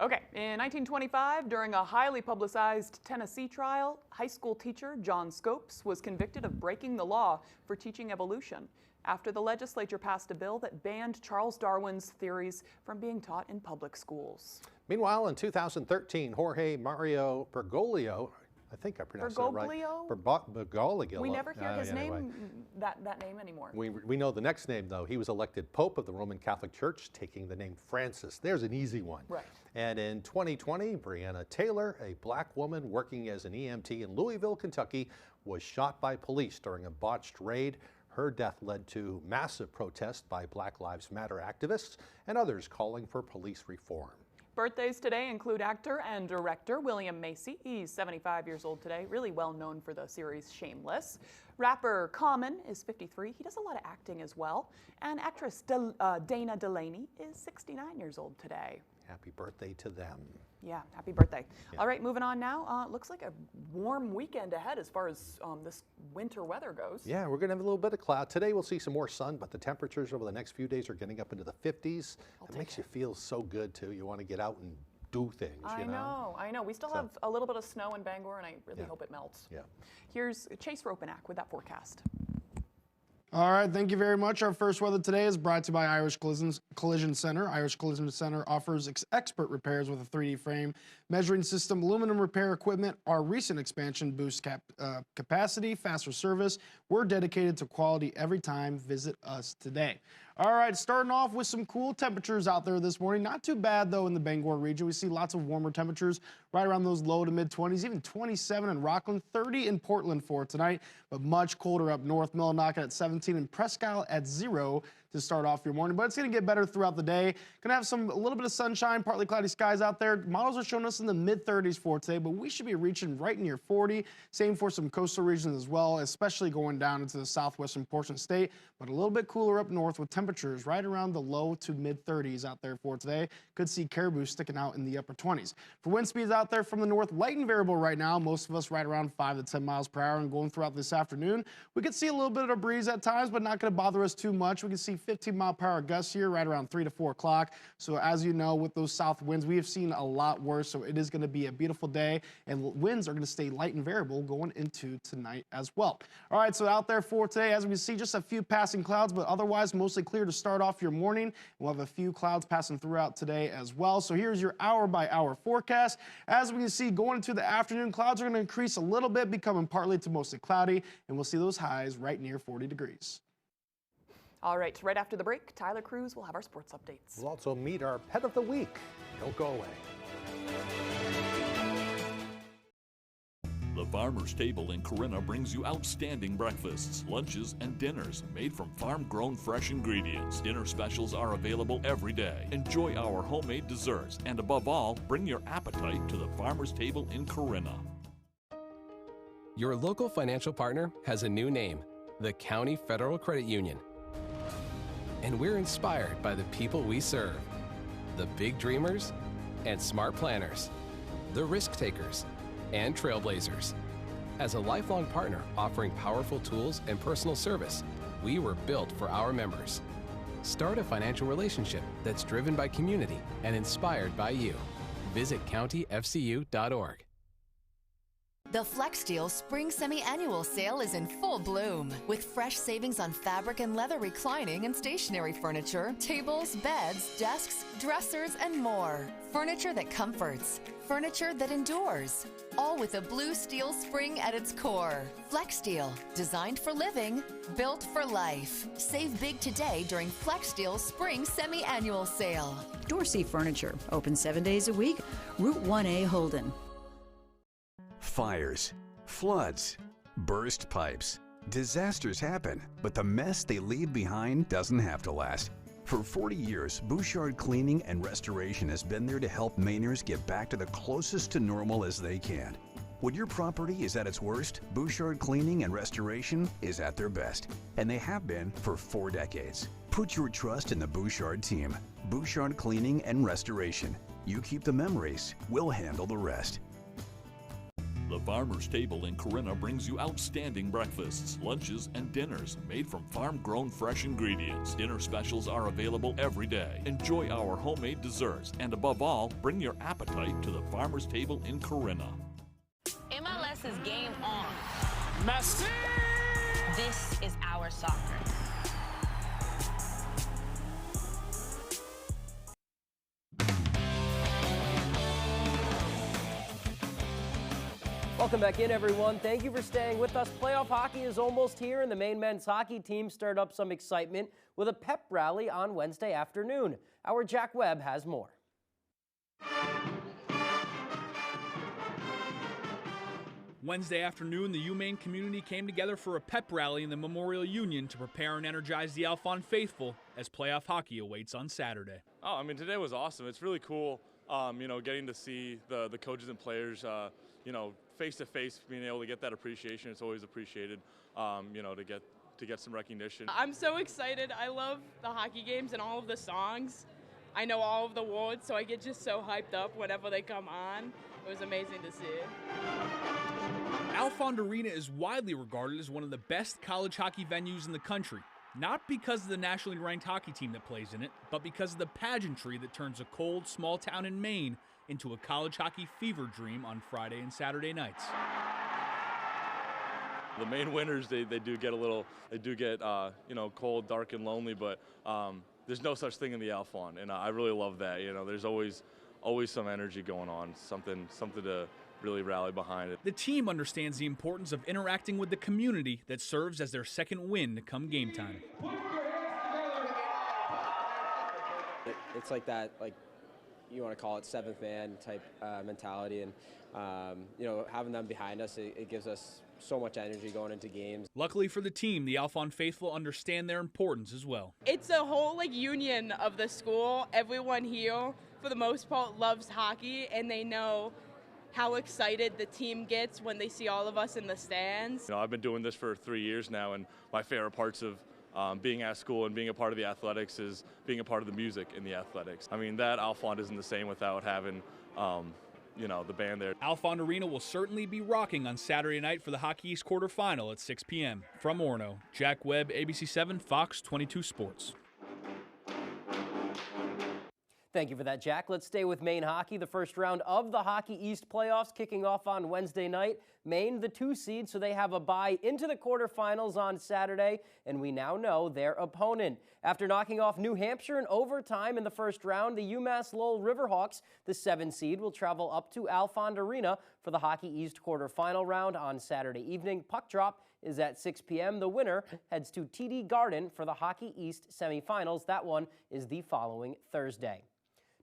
Okay, in 1925, during a highly publicized Tennessee trial, high school teacher John Scopes was convicted of breaking the law for teaching evolution after the legislature passed a bill that banned Charles Darwin's theories from being taught in public schools. Meanwhile, in 2013, Jorge Mario Bergoglio, I think I pronounced that right. Bergoglio. We never hear his name, that name anymore. We know the next name, though. He was elected Pope of the Roman Catholic Church, taking the name Francis. There's an easy one. Right. And in 2020, Breonna Taylor, a black woman working as an EMT in Louisville, Kentucky, was shot by police during a botched raid. Her death led to massive protests by Black Lives Matter activists and others calling for police reform. Birthdays today include actor and director William Macy. He's 75 years old today, really well known for the series Shameless. Rapper Common is 53. He does a lot of acting as well. And actress Dana Delaney is 69 years old today. Happy birthday to them. Yeah, happy birthday. Yeah. All right, moving on now. Looks like a warm weekend ahead as far as this winter weather goes. Yeah, we're going to have a little bit of cloud. Today we'll see some more sun, but the temperatures over the next few days are getting up into the 50s. It makes you feel so good, too. You want to get out and do things, I know. We still have a little bit of snow in Bangor, and I really hope it melts. Yeah. Here's Chase Ropenack with that forecast. All right, thank you very much. Our first weather today is brought to you by Irish Collision Center. Irish Collision Center offers expert repairs with a 3D frame, measuring system, aluminum repair equipment. Our recent expansion boosts capacity, faster service. We're dedicated to quality every time. Visit us today. All right, starting off with some cool temperatures out there this morning. Not too bad, though, in the Bangor region. We see lots of warmer temperatures right around those low to mid-20s, even 27 in Rockland, 30 in Portland for tonight, but much colder up north. Millinocket at 17 and Presque Isle at 0 to start off your morning, but it's going to get better throughout the day. Going to have a little bit of sunshine, partly cloudy skies out there. Models are showing us in the mid-30s for today, but we should be reaching right near 40. Same for some coastal regions as well, especially going down into the southwestern portion of the state, but a little bit cooler up north with temperatures right around the low to mid-30s out there for today. Could see Caribou sticking out in the upper 20s. For wind speeds out there from the north, light and variable right now. Most of us right around 5 to 10 miles per hour, and going throughout this afternoon. We could see a little bit of a breeze at times, but not going to bother us too much. We can see 15-mile-per-hour gusts here right around 3 to 4 o'clock. So as you know, with those south winds, we have seen a lot worse. So it is going to be a beautiful day, and winds are going to stay light and variable going into tonight as well. All right, so out there for today, as we see, just a few passing clouds, but otherwise mostly clear to start off your morning. We'll have a few clouds passing throughout today as well. So here's your hour-by-hour forecast. As we can see, going into the afternoon, clouds are going to increase a little bit, becoming partly to mostly cloudy, and we'll see those highs right near 40 degrees. All right, right after the break, Tyler Cruz will have our sports updates. We'll also meet our pet of the week. Don't go away. The Farmer's Table in Corinna brings you outstanding breakfasts, lunches, and dinners made from farm-grown fresh ingredients. Dinner specials are available every day. Enjoy our homemade desserts, and above all, bring your appetite to the Farmer's Table in Corinna. Your local financial partner has a new name, the County Federal Credit Union. And we're inspired by the people we serve, the big dreamers and smart planners, the risk takers and trailblazers. As a lifelong partner offering powerful tools and personal service, we were built for our members. Start a financial relationship that's driven by community and inspired by you. Visit countyfcu.org. The FlexSteel Spring Semi-Annual Sale is in full bloom with fresh savings on fabric and leather reclining and stationary furniture, tables, beds, desks, dressers, and more. Furniture that comforts, furniture that endures, all with a blue steel spring at its core. FlexSteel, designed for living, built for life. Save big today during FlexSteel Spring Semi-Annual Sale. Dorsey Furniture, open 7 days a week, Route 1A Holden. Fires, floods, burst pipes. Disasters happen, but the mess they leave behind doesn't have to last. For 40 years, Bouchard Cleaning and Restoration has been there to help Mainers get back to the closest to normal as they can. When your property is at its worst, Bouchard Cleaning and Restoration is at their best, and they have been for 4 decades. Put your trust in the Bouchard team. Bouchard Cleaning and Restoration. You keep the memories, we'll handle the rest. The Farmer's Table in Corinna brings you outstanding breakfasts, lunches, and dinners made from farm-grown fresh ingredients. Dinner specials are available every day. Enjoy our homemade desserts, and above all, bring your appetite to the Farmer's Table in Corinna. MLS is game on. Messi! This is our soccer. Welcome back in, everyone. Thank you for staying with us. Playoff hockey is almost here, and the Maine men's hockey team stirred up some excitement with a pep rally on Wednesday afternoon. Our Jack Webb has more. Wednesday afternoon, the UMaine community came together for a pep rally in the Memorial Union to prepare and energize the Alphon faithful as playoff hockey awaits on Saturday. Oh, I mean, today was awesome. It's really cool, getting to see the coaches and players, face-to-face, being able to get that appreciation. It's always appreciated, to get some recognition. I'm so excited. I love the hockey games and all of the songs. I know all of the words, so I get just so hyped up whenever they come on. It was amazing to see. Alphon Arena is widely regarded as one of the best college hockey venues in the country, not because of the nationally ranked hockey team that plays in it, but because of the pageantry that turns a cold, small town in Maine into a college hockey fever dream on Friday and Saturday nights. The Maine winters, they do get cold, dark, and lonely, but there's no such thing in the Alphon, and I really love that. There's always some energy going on, something to really rally behind it. The team understands the importance of interacting with the community that serves as their second wind come game time. It's like that, you want to call it seventh man type mentality, and having them behind us, it gives us so much energy going into games. Luckily for the team, the Alphon faithful understand their importance as well. It's a whole union of the school. Everyone here, for the most part, loves hockey, and they know how excited the team gets when they see all of us in the stands. I've been doing this for 3 years now, and my favorite parts of being at school and being a part of the athletics is being a part of the music in the athletics. I mean, that Alphon isn't the same without having, the band there. Alphon Arena will certainly be rocking on Saturday night for the Hockey East quarterfinal at 6 p.m. From Orono, Jack Webb, ABC 7, Fox 22 Sports. Thank you for that, Jack. Let's stay with Maine hockey. The first round of the Hockey East playoffs kicking off on Wednesday night. Maine, the 2 seed, so they have a bye into the quarterfinals on Saturday, and we now know their opponent. After knocking off New Hampshire in overtime in the first round, the UMass Lowell Riverhawks, the 7 seed, will travel up to Alphon Arena for the Hockey East quarterfinal round on Saturday evening. Puck drop is at 6 p.m. The winner heads to TD Garden for the Hockey East semifinals. That one is the following Thursday.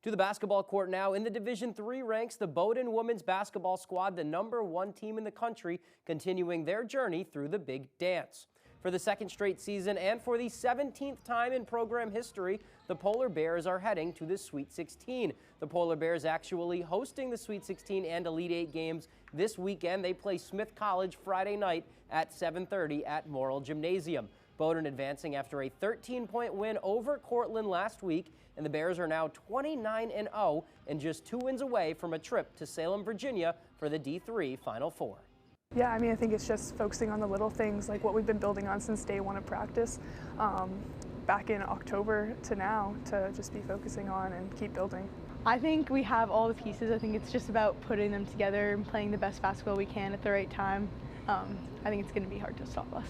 To the basketball court now. In the Division III ranks the Bowdoin women's basketball squad, the #1 team in the country, continuing their journey through the Big Dance. For the second straight season and for the 17th time in program history, the Polar Bears are heading to the Sweet 16. The Polar Bears actually hosting the Sweet 16 and Elite 8 games this weekend. They play Smith College Friday night at 7:30 at Morrill Gymnasium. Bowdoin advancing after a 13-point win over Cortland last week, and the Bears are now 29-0 and just 2 wins away from a trip to Salem, Virginia for the D3 Final Four. Yeah, I mean, I think it's just focusing on the little things, like what we've been building on since day one of practice, back in October to now, to just be focusing on and keep building. I think we have all the pieces. I think it's just about putting them together and playing the best basketball we can at the right time. I think it's going to be hard to stop us.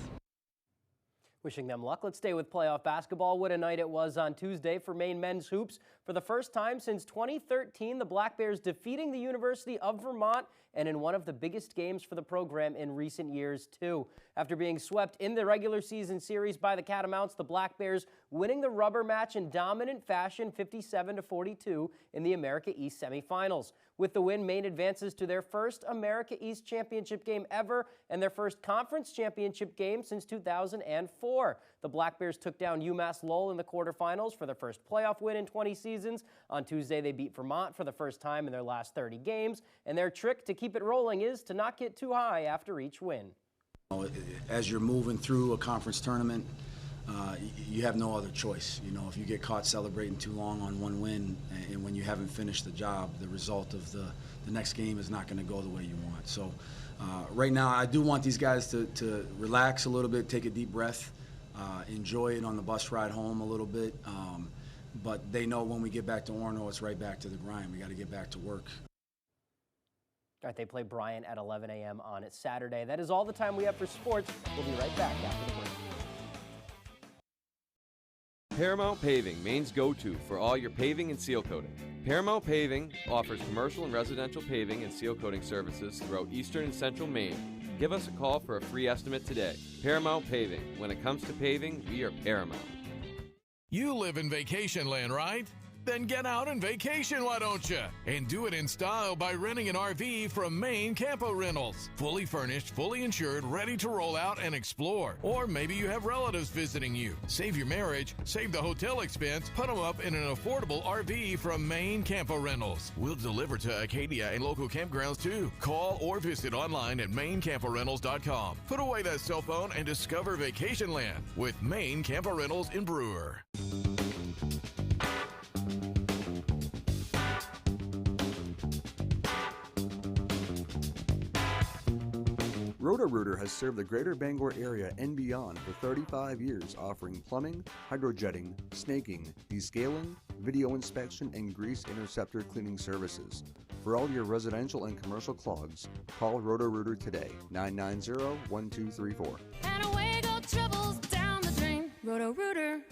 Wishing them luck. Let's stay with playoff basketball. What a night it was on Tuesday for Maine men's hoops. For the first time since 2013, the Black Bears defeating the University of Vermont, and in one of the biggest games for the program in recent years, too. After being swept in the regular season series by the Catamounts, the Black Bears winning the rubber match in dominant fashion, 57-42 in the America East semifinals. With the win, Maine advances to their first America East championship game ever and their first conference championship game since 2004. The Black Bears took down UMass Lowell in the quarterfinals for their first playoff win in 20 seasons. On Tuesday, they beat Vermont for the first time in their last 30 games, and their trick to keep it rolling is to not get too high after each win. As you're moving through a conference tournament, you have no other choice. You know, if you get caught celebrating too long on one win, and when you haven't finished the job, the result of the next game is not going to go the way you want. So right now, I do want these guys to relax a little bit, take a deep breath, enjoy it on the bus ride home a little bit. But they know when we get back to Orono, it's right back to the grind. We got to get back to work. All right, they play Bryant at 11 a.m. on Saturday. That is all the time we have for sports. We'll be right back after the break. Paramount Paving, Maine's go-to for all your paving and seal coating. Paramount Paving offers commercial and residential paving and seal coating services throughout eastern and central Maine. Give us a call for a free estimate today. Paramount Paving. When it comes to paving, we are Paramount. You live in vacation land, right? Then get out and vacation, why don't you? And do it in style by renting an RV from Maine Campo Rentals. Fully furnished, fully insured, ready to roll out and explore. Or maybe you have relatives visiting you. Save your marriage, save the hotel expense, put them up in an affordable RV from Maine Campo Rentals. We'll deliver to Acadia and local campgrounds too. Call or visit online at mainecamporentals.com. Put away that cell phone and discover vacation land with Maine Campo Rentals in Brewer. Roto-Rooter has served the greater Bangor area and beyond for 35 years, offering plumbing, hydrojetting, snaking, descaling, video inspection, and grease interceptor cleaning services. For all your residential and commercial clogs, call Roto-Rooter today, 990-1234. And away go troubles down the drain. Roto-Rooter.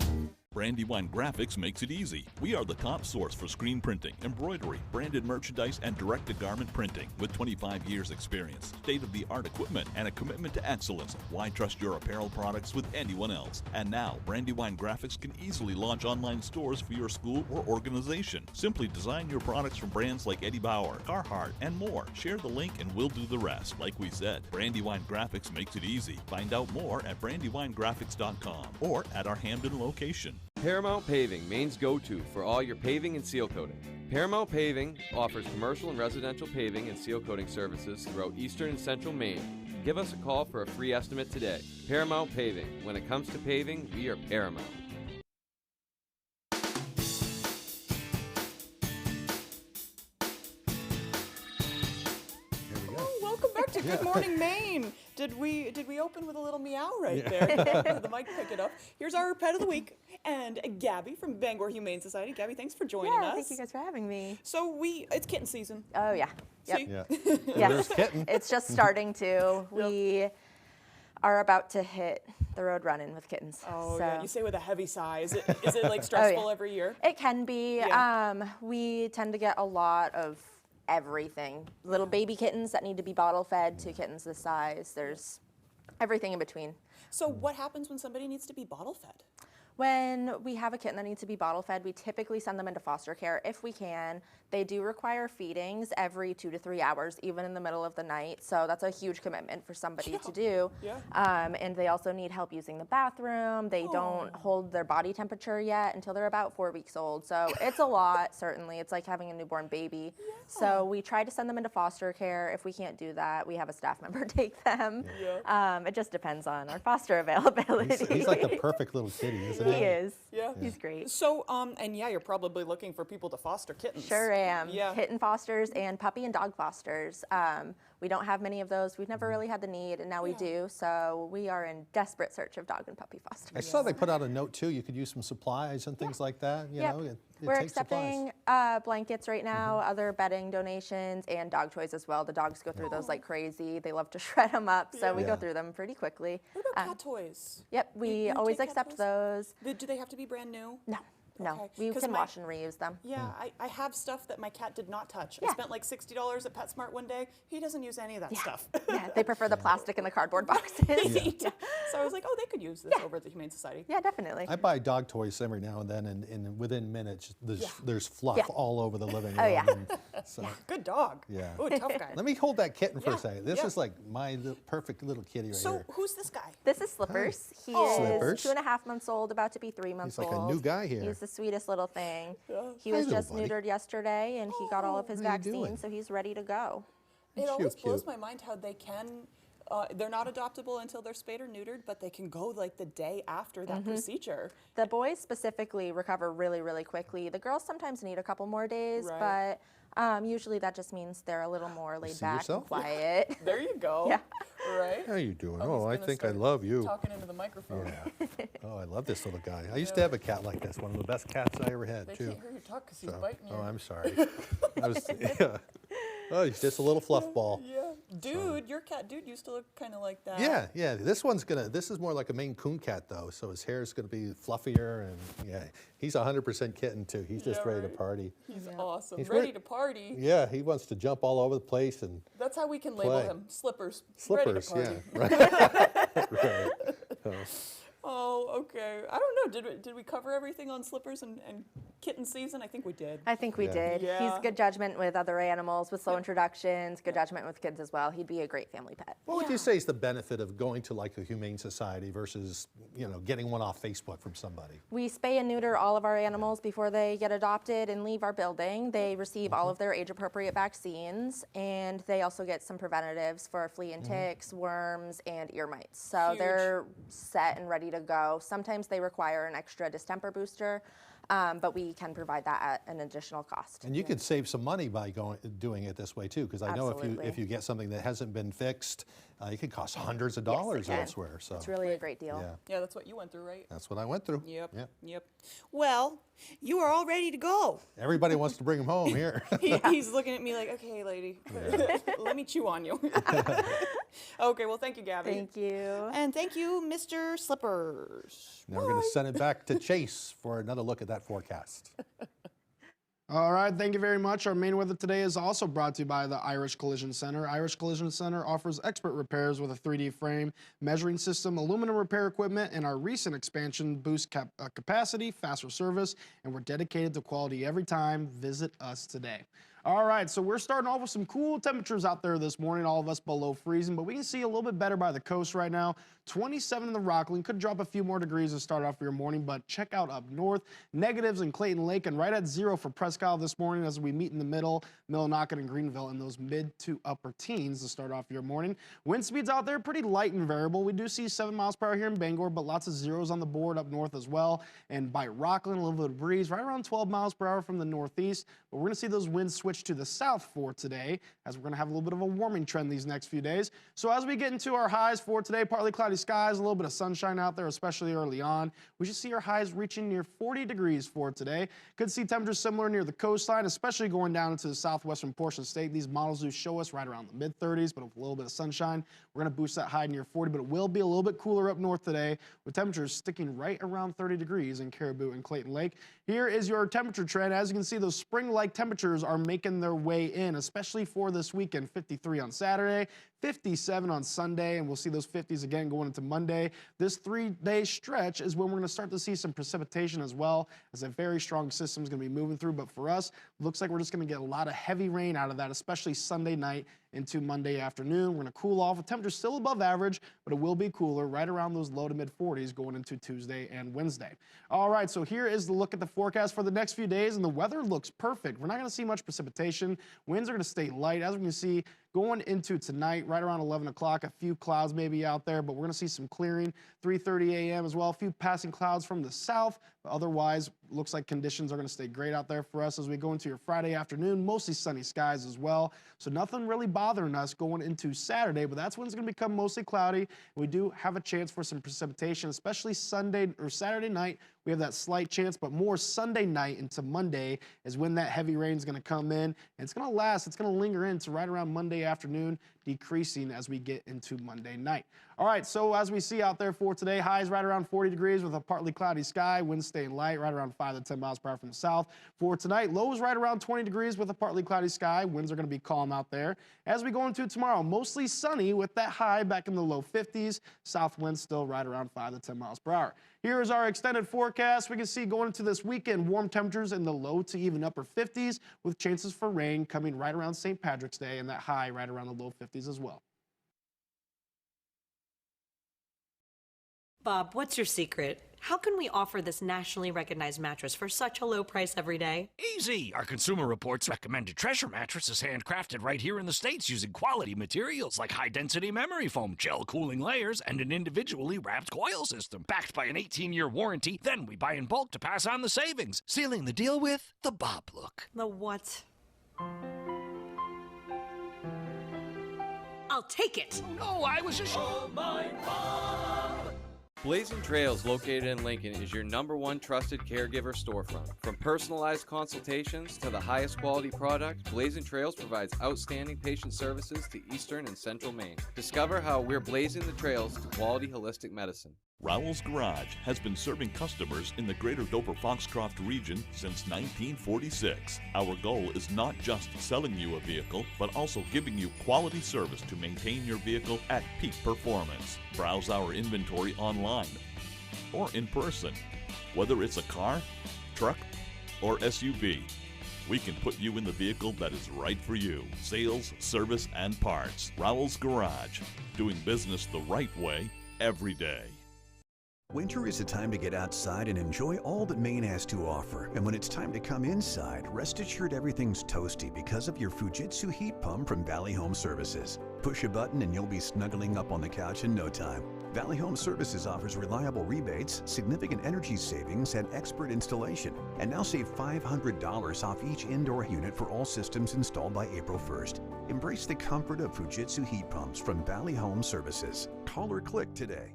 Brandywine Graphics makes it easy. We are the top source for screen printing, embroidery, branded merchandise, and direct-to-garment printing. With 25 years experience, state-of-the-art equipment, and a commitment to excellence, why trust your apparel products with anyone else? And now, Brandywine Graphics can easily launch online stores for your school or organization. Simply design your products from brands like Eddie Bauer, Carhartt, and more. Share the link and we'll do the rest. Like we said, Brandywine Graphics makes it easy. Find out more at brandywinegraphics.com or at our Hamden location. Paramount Paving, Maine's go-to for all your paving and seal coating. Paramount Paving offers commercial and residential paving and seal coating services throughout eastern and central Maine. Give us a call for a free estimate today. Paramount Paving. When it comes to paving, we are Paramount. Oh, welcome back to Good Morning Maine. Did we open with a little meow right there? Did the mic pick it up? Here's our pet of the week, and Gabby from Bangor Humane Society. Gabby, thanks for joining us. Thank you guys for having me. So it's kitten season. Oh yeah. Yep. See? Yeah. There's kitten. It's just starting to. We are about to hit the road running with kittens. Oh so. yeah. You say with a heavy sigh. Is it like stressful Oh, yeah. every year? It can be. Yeah. We tend to get a lot of everything. Little baby kittens that need to be bottle fed to kittens this size. There's everything in between. So what happens when somebody needs to be bottle fed? When we have a kitten that needs to be bottle fed, we typically send them into foster care if we can. They do require feedings every 2 to 3 hours, even in the middle of the night. So that's a huge commitment for somebody to do. Yeah. And they also need help using the bathroom. They don't hold their body temperature yet until they're about 4 weeks old. So it's a lot, certainly. It's like having a newborn baby. So we try to send them into foster care. If we can't do that, we have a staff member take them. It just depends on our foster availability. He's like the perfect little kitty, isn't he? He is. Yeah. He's great. So, and yeah, you're probably looking for people to foster kittens. Sure am. Yeah. Kitten fosters and puppy and dog fosters. We don't have many of those. We've never really had the need, and now we do. So we are in desperate search of dog and puppy fosters. I saw they put out a note too. You could use some supplies and things like that. You know, it We're takes accepting blankets right now, other bedding donations, and dog toys as well. The dogs go through those like crazy. They love to shred them up, so we go through them pretty quickly. What about cat toys? Yep, we always accept those. Do they have to be brand new? No. No, we can wash and reuse them. Yeah, I have stuff that my cat did not touch. I spent like $60 at PetSmart one day. He doesn't use any of that stuff. Yeah, they prefer the plastic and the cardboard boxes. So I was like, oh, they could use this over at the Humane Society. Yeah, definitely. I buy dog toys every now and then, and within minutes, there's fluff all over the living room. Oh, yeah. So, good dog. Yeah. Oh, tough guy. Let me hold that kitten for a second. This is like my perfect little kitty right here. So who's this guy? This is Slippers. He is 2.5 months old, about to be 3 months old. He's like a new guy here. He's the sweetest little thing. He Hi, was little just buddy. neutered yesterday, and he got all of his how you doing? vaccines, so he's ready to go. It always blows my mind how they can, they're not adoptable until they're spayed or neutered, but they can go like the day after that procedure. The boys specifically recover really, really quickly. The girls sometimes need a couple more days, but usually that just means they're a little more laid back and quiet. There you go. Yeah. Right? How you doing? Oh, Oh, I think I love you. Talking into the microphone. Yeah. Oh, I love this little guy. I used to have a cat like this, one of the best cats I ever had, They too. can't hear you talk because he's biting you. Oh, I'm sorry. I was, Oh, he's just a little fluff ball. Yeah. Dude, your cat, dude, used to look kind of like that. Yeah, yeah. This is more like a Maine Coon cat, though, so his hair is going to be fluffier, and yeah, he's 100% kitten, too. He's just ready to party. He's awesome. He's ready to party. Yeah, he wants to jump all over the place and That's how we can label him. Slippers. Slippers, ready to yeah. party. Right. Oh, okay. I don't know. Did we cover everything on Slippers and kitten season? I think we did. I think we did. Yeah. He's good judgment with other animals, with slow introductions, good judgment with kids as well. He'd be a great family pet. What would you say is the benefit of going to like a humane society versus, getting one off Facebook from somebody? We spay and neuter all of our animals before they get adopted and leave our building. They receive all of their age-appropriate vaccines, and they also get some preventatives for flea and ticks, worms, and ear mites. So they're set and ready to go. Sometimes they require an extra distemper booster, but we can provide that at an additional cost. And you could save some money by doing it this way too, because I know Absolutely. if you get something that hasn't been fixed, it could cost hundreds of dollars elsewhere. So it's really a great deal. Yeah, that's what you went through, right? That's what I went through. Yep. Well, you are all ready to go. Everybody wants to bring them home here. He's looking at me like, okay, lady, let me chew on you. Okay, well, thank you, Gabby. Thank you. And thank you, Mr. Slippers. Now we're going to send it back to Chase for another look at that forecast. All right, thank you very much. Our main weather today is also brought to you by the Irish Collision Center. Irish Collision Center offers expert repairs with a 3D frame, measuring system, aluminum repair equipment, and our recent expansion boosts capacity, faster service, and we're dedicated to quality every time. Visit us today. All right, so we're starting off with some cool temperatures out there this morning, all of us below freezing, but we can see a little bit better by the coast right now. 27 in the Rockland, could drop a few more degrees to start off your morning, but check out up north. Negatives in Clayton Lake and right at 0 for Presque Isle this morning as we meet in the middle, Millinocket and Greenville in those mid to upper teens to start off your morning. Wind speeds out there pretty light and variable. We do see 7 miles per hour here in Bangor, but lots of zeros on the board up north as well. And by Rockland, a little bit of breeze, right around 12 miles per hour from the northeast. But we're going to see those winds switch to the south for today, as we're going to have a little bit of a warming trend these next few days. So as we get into our highs for today, partly cloudy skies, a little bit of sunshine out there, especially early on. We should see our highs reaching near 40 degrees for today. Could see temperatures similar near the coastline, especially going down into the southwestern portion of the state. These models do show us right around the mid-30s, but with a little bit of sunshine, we're going to boost that high near 40, but it will be a little bit cooler up north today, with temperatures sticking right around 30 degrees in Caribou and Clayton Lake. Here is your temperature trend. As you can see, those spring-like temperatures are making making their way in, especially for this weekend. 53 on Saturday, 57 on Sunday, and we'll see those 50s again going into Monday. This 3-day stretch is when we're going to start to see some precipitation as well, as a very strong system is going to be moving through. But for us, looks like we're just going to get a lot of heavy rain out of that, especially Sunday night into Monday afternoon. We're going to cool off. The temperature's still above average, but it will be cooler, right around those low to mid 40s going into Tuesday and Wednesday. All right, so here is the look at the forecast for the next few days, and the weather looks perfect. We're not going to see much precipitation. Winds are going to stay light. As we can see, going into tonight, right around 11 o'clock, a few clouds may be out there, but we're going to see some clearing. 3:30 a.m. as well, a few passing clouds from the south, but otherwise, looks like conditions are going to stay great out there for us as we go into your Friday afternoon. Mostly sunny skies as well, so nothing really bothering us going into Saturday, but that's when it's going to become mostly cloudy. We do have a chance for some precipitation, especially Sunday or Saturday night. We have that slight chance, but more Sunday night into Monday is when that heavy rain is going to come in, and it's going to last. It's going to linger into right around Monday afternoon, decreasing as we get into Monday night. All right, so as we see out there for today, highs right around 40 degrees with a partly cloudy sky, winds staying light, right around 5 to 10 miles per hour from the south. For tonight, lows right around 20 degrees with a partly cloudy sky, winds are going to be calm out there. As we go into tomorrow, mostly sunny with that high back in the low 50s, south winds still right around 5 to 10 miles per hour. Here is our extended forecast. We can see going into this weekend, warm temperatures in the low to even upper 50s with chances for rain coming right around St. Patrick's Day, and that high right around the low 50s as well. Bob, what's your secret? How can we offer this nationally recognized mattress for such a low price every day? Easy! Our Consumer Reports recommended Treasure mattress is handcrafted right here in the States using quality materials like high-density memory foam, gel cooling layers, and an individually wrapped coil system. Backed by an 18-year warranty, then we buy in bulk to pass on the savings, sealing the deal with the Bob look. The what? I'll take it! Oh, I was just... Oh, my Bob! Blazing Trails, located in Lincoln, is your #1 trusted caregiver storefront. From personalized consultations to the highest quality product, Blazing Trails provides outstanding patient services to Eastern and Central Maine. Discover how we're blazing the trails to quality holistic medicine. Rowell's Garage has been serving customers in the greater Dover-Foxcroft region since 1946. Our goal is not just selling you a vehicle, but also giving you quality service to maintain your vehicle at peak performance. Browse our inventory online or in person. Whether it's a car, truck, or SUV, we can put you in the vehicle that is right for you. Sales, service, and parts. Rowell's Garage, doing business the right way every day. Winter is a time to get outside and enjoy all that Maine has to offer. And when it's time to come inside, rest assured everything's toasty because of your Fujitsu heat pump from Valley Home Services. Push a button and you'll be snuggling up on the couch in no time. Valley Home Services offers reliable rebates, significant energy savings, and expert installation. And now save $500 off each indoor unit for all systems installed by April 1st. Embrace the comfort of Fujitsu heat pumps from Valley Home Services. Call or click today.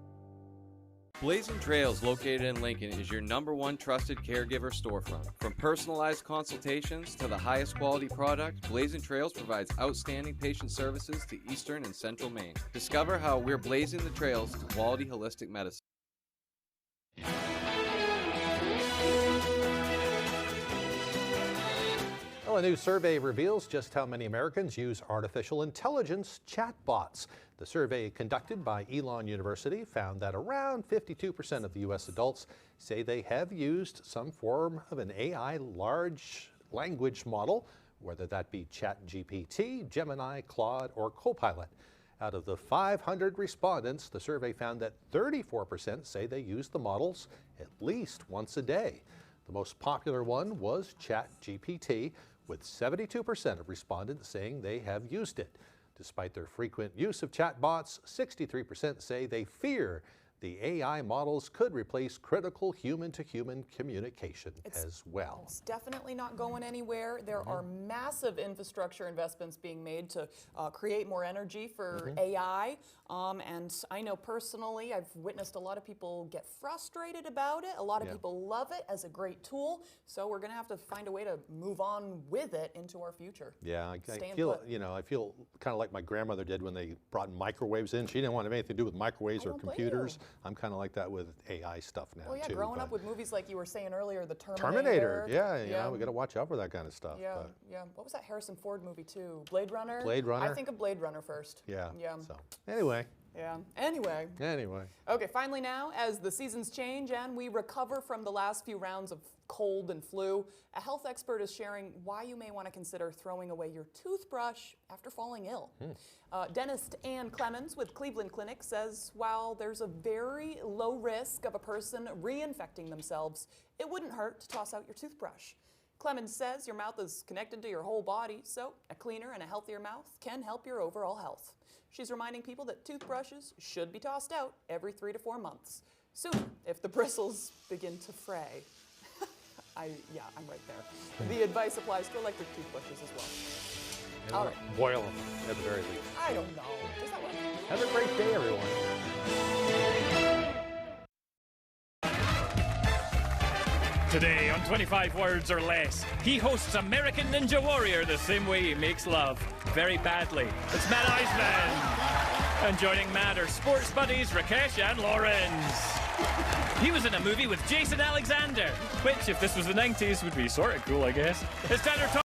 Blazing Trails, located in Lincoln, is your #1 trusted caregiver storefront. From personalized consultations to the highest quality product, Blazing Trails provides outstanding patient services to Eastern and Central Maine. Discover how we're blazing the trails to quality holistic medicine. Well, a new survey reveals just how many Americans use artificial intelligence chatbots. The survey conducted by Elon University found that around 52% of the U.S. adults say they have used some form of an AI large language model, whether that be ChatGPT, Gemini, Claude, or Copilot. Out of the 500 respondents, the survey found that 34% say they use the models at least once a day. The most popular one was ChatGPT, with 72% of respondents saying they have used it. Despite their frequent use of chatbots, 63% say they fear the AI models could replace critical human-to-human communication as well. It's definitely not going anywhere. There are massive infrastructure investments being made to create more energy for AI. And I know personally, I've witnessed a lot of people get frustrated about it. A lot of people love it as a great tool. So we're going to have to find a way to move on with it into our future. Yeah, I feel, I feel kind of like my grandmother did when they brought microwaves in. She didn't want to have anything to do with microwaves or computers. I'm kind of like that with AI stuff now, too. Growing up with movies like you were saying earlier, the Terminator. Yeah, we got to watch out for that kind of stuff. Yeah. What was that Harrison Ford movie, too? Blade Runner? Blade Runner? I think of Blade Runner first. Yeah. So, Anyway. Anyway. Okay, finally now, as the seasons change and we recover from the last few rounds of cold and flu, a health expert is sharing why you may want to consider throwing away your toothbrush after falling ill. Dentist Ann Clemens with Cleveland Clinic says while there's a very low risk of a person reinfecting themselves, it wouldn't hurt to toss out your toothbrush. Clemens says your mouth is connected to your whole body, so a cleaner and a healthier mouth can help your overall health. She's reminding people that toothbrushes should be tossed out every 3 to 4 months. Soon, if the bristles begin to fray. I'm right there. The advice applies to electric toothbrushes as well. All right. Boil them at the very least. I don't know. Does that work? Have a great day, everyone. Today on 25 Words or Less, he hosts American Ninja Warrior the same way he makes love. Very badly. It's Matt Eisman. And joining Matt are sports buddies Rakesh and Lawrence. He was in a movie with Jason Alexander, which, if this was the 90s, would be sort of cool, I guess. It's time to talk.